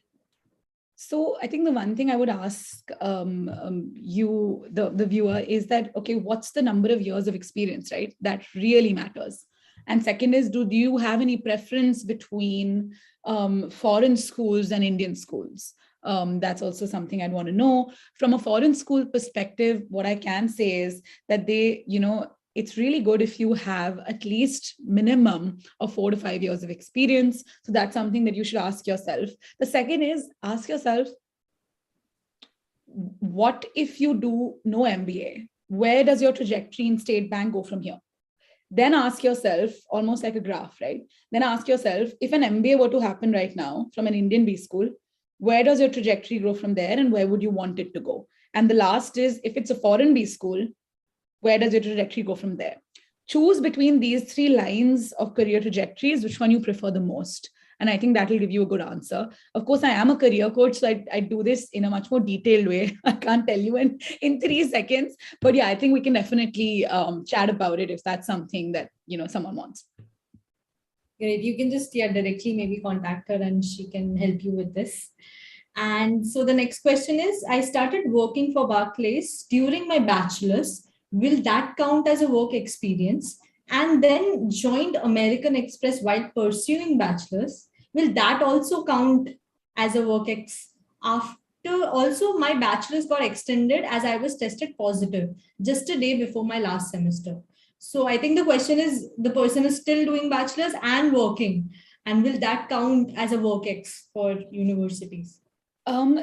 So I think the one thing I would ask you, the viewer, is that, okay, what's the number of years of experience, right? That really matters. And second is, do you have any preference between foreign schools and Indian schools? That's also something I'd want to know. From a foreign school perspective, what I can say is that it's really good if you have at least minimum of 4 to 5 years of experience. So that's something that you should ask yourself. The second is, ask yourself, what if you do no MBA? Where does your trajectory in State Bank go from here? Then ask yourself, almost like a graph, right? Then ask yourself, if an MBA were to happen right now from an Indian B school, where does your trajectory grow from there, and where would you want it to go? And the last is, if it's a foreign B school, where does your trajectory go from there? Choose between these 3 lines of career trajectories, which one you prefer the most. And I think that will give you a good answer. Of course, I am a career coach, so I do this in a much more detailed way. I can't tell you in 3 seconds, but yeah, I think we can definitely chat about it if that's something that, someone wants. Great. You can just directly maybe contact her and she can help you with this. And so the next question is, I started working for Barclays during my bachelor's. Will that count as a work experience? And then joined American Express while pursuing bachelor's. Will that also count as a work After also my bachelor's got extended as I was tested positive just a day before my last semester. So I think the question is, the person is still doing bachelor's and working, and will that count as a work ex for universities?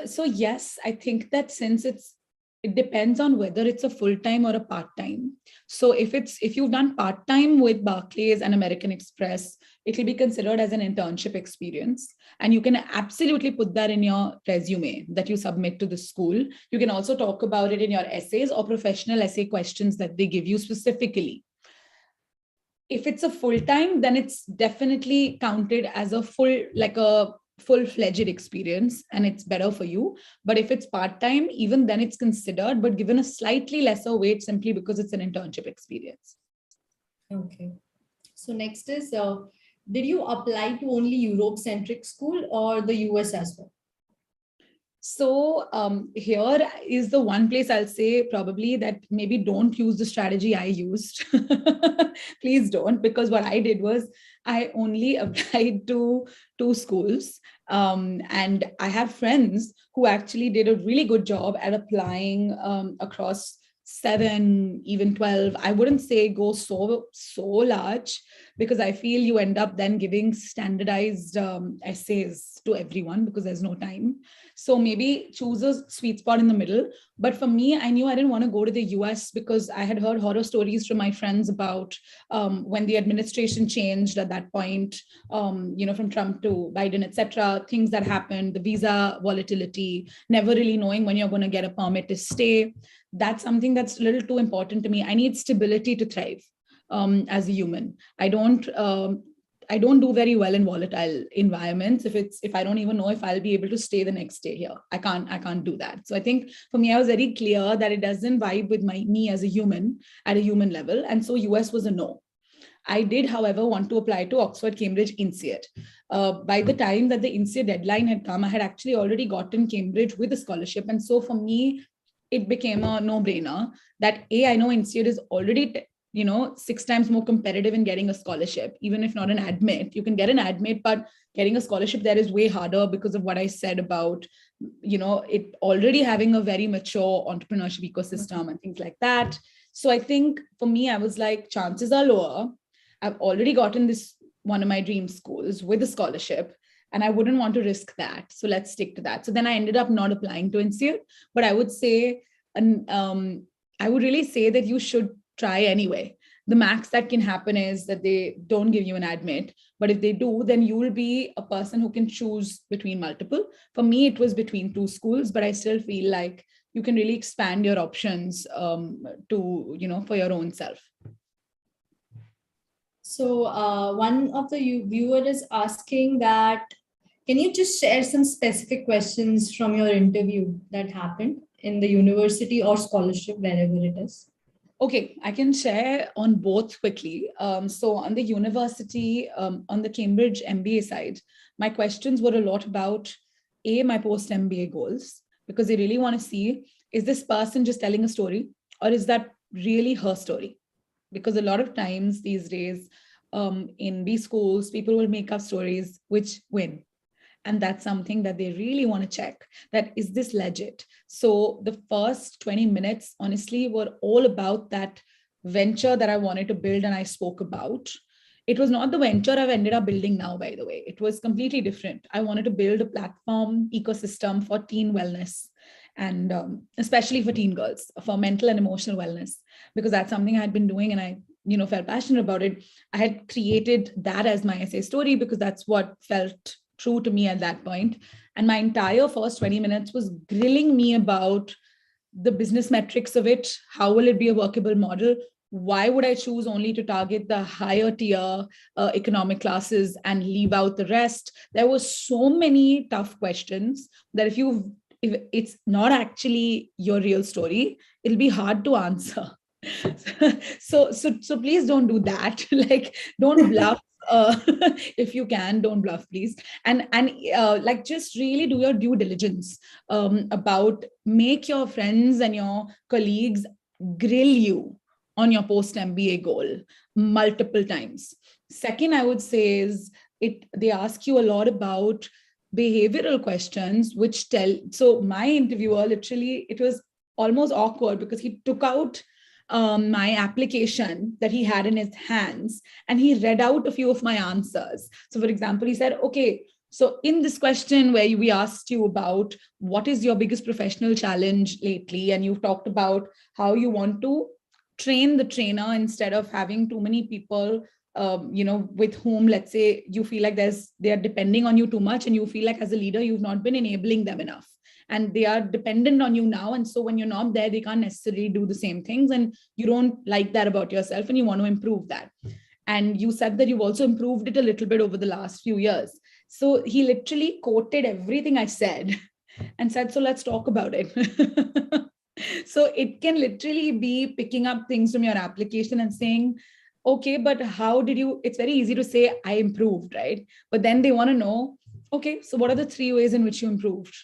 So yes, I think that since it's it depends on whether it's a full-time or a part-time. So if you've done part-time with Barclays and American Express, it will be considered as an internship experience. And you can absolutely put that in your resume that you submit to the school. You can also talk about it in your essays or professional essay questions that they give you specifically. If it's a full-time, then it's definitely counted as a full-fledged experience and it's better for you. But if it's part-time, even then it's considered, but given a slightly lesser weight simply because it's an internship experience. Okay. So next is, did you apply to only Europe-centric school or the US as well? So here is the one place I'll say probably that maybe don't use the strategy I used. Please don't, because what I did was I only applied to 2 schools. And I have friends who actually did a really good job at applying across 7, even 12. I wouldn't say go so large, because I feel you end up then giving standardized essays to everyone because there's no time. So maybe choose a sweet spot in the middle. But for me, I knew I didn't want to go to the US because I had heard horror stories from my friends about when the administration changed at that point, from Trump to Biden, etc., things that happened, the visa volatility, never really knowing when you're going to get a permit to stay. That's something that's a little too important to me. I need stability to thrive as a human. I don't do very well in volatile environments. If I don't even know if I'll be able to stay the next day here, I can't do that. So I think for me, I was very clear that it doesn't vibe with me as a human at a human level. And so US was a no. I did, however, want to apply to Oxford, Cambridge, INSEAD. By the time that the INSEAD deadline had come, I had actually already gotten Cambridge with a scholarship. And so for me, it became a no-brainer that I know INSEAD is already 6 times more competitive in getting a scholarship. Even if not an admit, you can get an admit, but getting a scholarship there is way harder because of what I said about it already having a very mature entrepreneurship ecosystem and things like that. So I think for me, I was like, chances are lower. I've already gotten this one of my dream schools with a scholarship, and I wouldn't want to risk that. So let's stick to that. So then I ended up not applying to INSEAD, but I would say, I would really say that you should try anyway. The max that can happen is that they don't give you an admit, but if they do, then you will be a person who can choose between multiple. For me, it was between 2 schools, but I still feel like you can really expand your options for your own self. So one of the viewer is asking that, can you just share some specific questions from your interview that happened in the university or scholarship, wherever it is? Okay, I can share on both quickly. So on the university, on the Cambridge MBA side, my questions were a lot about my post-MBA goals, because they really want to see, is this person just telling a story or is that really her story? Because a lot of times these days in these schools, people will make up stories which win. And that's something that they really want to check, that is this legit? So the first 20 minutes, honestly, were all about that venture that I wanted to build and I spoke about. It was not the venture I've ended up building now, by the way. It was completely different. I wanted to build a platform ecosystem for teen wellness, and especially for teen girls, for mental and emotional wellness, because that's something I had been doing and I felt passionate about it. I had created that as my essay story because that's what felt true to me at that point. And my entire first 20 minutes was grilling me about the business metrics of it. How will it be a workable model? Why would I choose only to target the higher tier economic classes and leave out the rest? There were so many tough questions that if it's not actually your real story, it'll be hard to answer. So please don't do that. Like, don't bluff. If you can, don't bluff, please. And just really do your due diligence about, make your friends and your colleagues grill you on your post MBA goal multiple times. Second, I would say is they ask you a lot about behavioral questions, so my interviewer, literally, it was almost awkward because he took out my application that he had in his hands and he read out a few of my answers. So for example, he said, okay, So in this question where we asked you about what is your biggest professional challenge lately, and you've talked about how you want to train the trainer instead of having too many people, with whom, let's say, you feel like they are depending on you too much, and you feel like as a leader, you've not been enabling them enough. And they are dependent on you now. And so when you're not there, they can't necessarily do the same things. And you don't like that about yourself and you want to improve that. And you said that you've also improved it a little bit over the last few years. So he literally quoted everything I said and said, so let's talk about it. So it can literally be picking up things from your application and saying, okay, but how did you, it's very easy to say I improved, right? But then they want to know, okay, so what are the 3 ways in which you improved?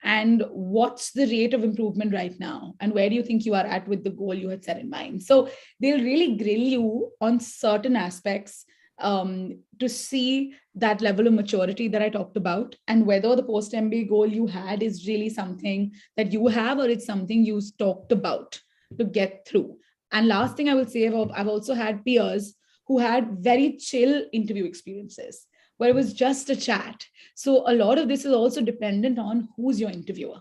And what's the rate of improvement right now? And where do you think you are at with the goal you had set in mind? So they'll really grill you on certain aspects to see that level of maturity that I talked about, and whether the post MBA goal you had is really something that you have, or it's something you talked about to get through. And last thing I will say, I've also had peers who had very chill interview experiences where it was just a chat. So a lot of this is also dependent on who's your interviewer.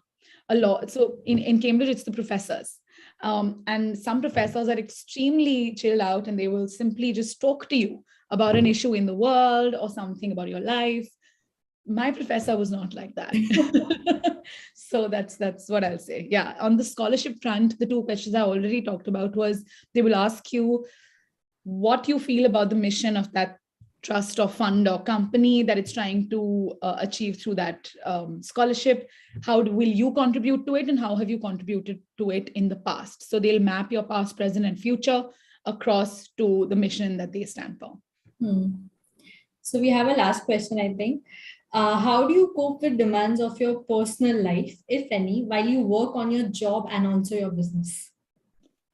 A lot. So in Cambridge, it's the professors. And some professors are extremely chilled out and they will simply just talk to you about an issue in the world or something about your life. My professor was not like that. So that's what I'll say. Yeah. On the scholarship front, the 2 questions I already talked about was they will ask you what you feel about the mission of that trust or fund or company that it's trying to achieve through that scholarship. How will you contribute to it, and how have you contributed to it in the past? So they'll map your past, present, and future across to the mission that they stand for. So we have a last question, I think. How do you cope with demands of your personal life, if any, while you work on your job and also your business?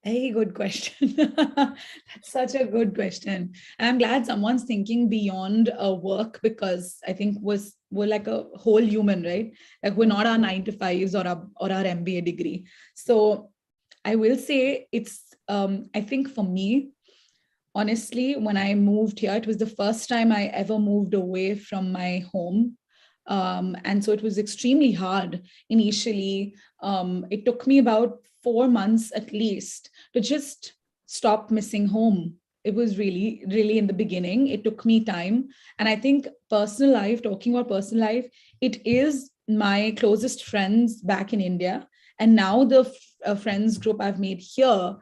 Very good question. That's such a good question. And I'm glad someone's thinking beyond work, because I think we're like a whole human, right? Like we're not our 9 to 5s or our MBA degree. So I will say it's, I think for me, honestly, when I moved here, it was the first time I ever moved away from my home. And so it was extremely hard initially. It took me about 4 months at least to just stop missing home. It was really, really in the beginning. It took me time. And I think personal life, talking about personal life, it is my closest friends back in India. And now the friends group I've made here,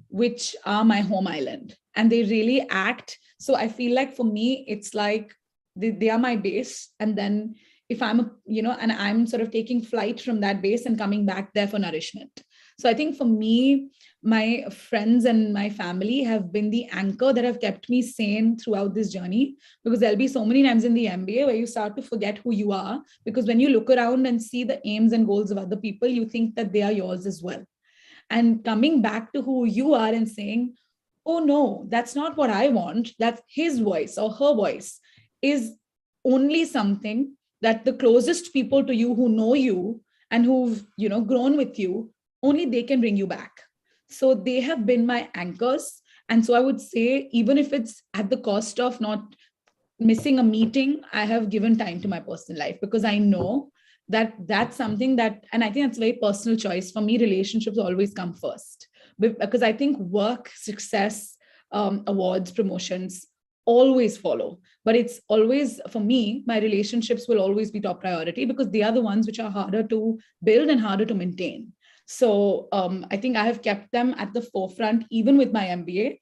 which are my home island. And they really act. So I feel like for me, it's like they are my base. And then if I'm, and I'm sort of taking flight from that base and coming back there for nourishment. So I think for me, my friends and my family have been the anchor that have kept me sane throughout this journey, because there'll be so many times in the MBA where you start to forget who you are, because when you look around and see the aims and goals of other people, you think that they are yours as well. And coming back to who you are and saying, oh no, that's not what I want. That's his voice or her voice is only something that the closest people to you who know you and who've, grown with you, only they can bring you back. So they have been my anchors. And so I would say, even if it's at the cost of not missing a meeting, I have given time to my personal life, because I know that that's something that, and I think that's a very personal choice. For me, relationships always come first, because I think work, success, awards, promotions always follow. But it's always, for me, my relationships will always be top priority, because they are the ones which are harder to build and harder to maintain. So I think I have kept them at the forefront, even with my MBA.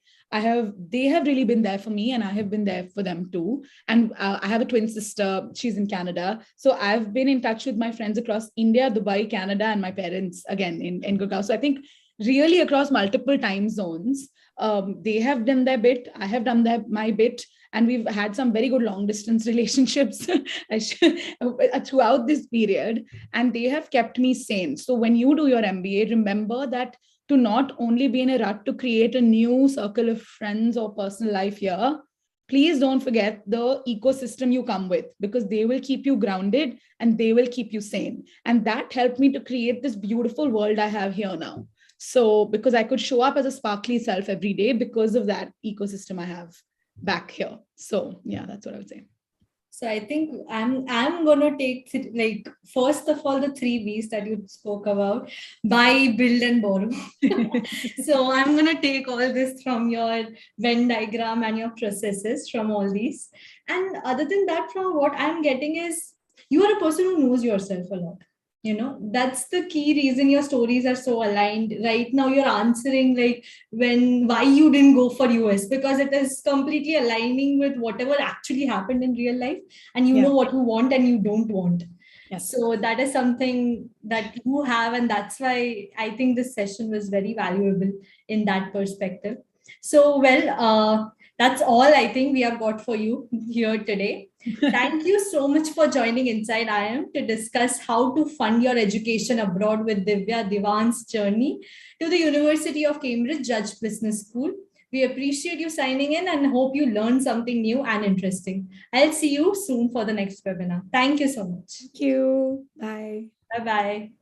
They have really been there for me, and I have been there for them too. And I have a twin sister, she's in Canada. So I've been in touch with my friends across India, Dubai, Canada, and my parents again in Gurgaon. So I think really across multiple time zones, they have done their bit, I have done my bit, and we've had some very good long distance relationships throughout this period, and they have kept me sane. So when you do your MBA, remember that to not only be in a rut to create a new circle of friends or personal life here, please don't forget the ecosystem you come with, because they will keep you grounded and they will keep you sane. And that helped me to create this beautiful world I have here now. So because I could show up as a sparkly self every day because of that ecosystem I have back here. So yeah, that's what I would say. So I think I'm gonna take like first of all the three B's that you spoke about: buy, build, and borrow. So I'm gonna take all this from your Venn diagram and your processes from all these. And other than that, from what I'm getting is you are a person who knows yourself a lot. That's the key reason your stories are so aligned. Right now, you're answering like why you didn't go for US, because it is completely aligning with whatever actually happened in real life, and you know what you want and you don't want. Yes. So that is something that you have, and that's why I think this session was very valuable in that perspective. So that's all I think we have got for you here today. Thank you so much for joining Inside IM to discuss how to fund your education abroad with Divya Dewan's journey to the University of Cambridge Judge Business School. We appreciate you signing in and hope you learned something new and interesting. I'll see you soon for the next webinar. Thank you so much. Thank you. Bye. Bye-bye.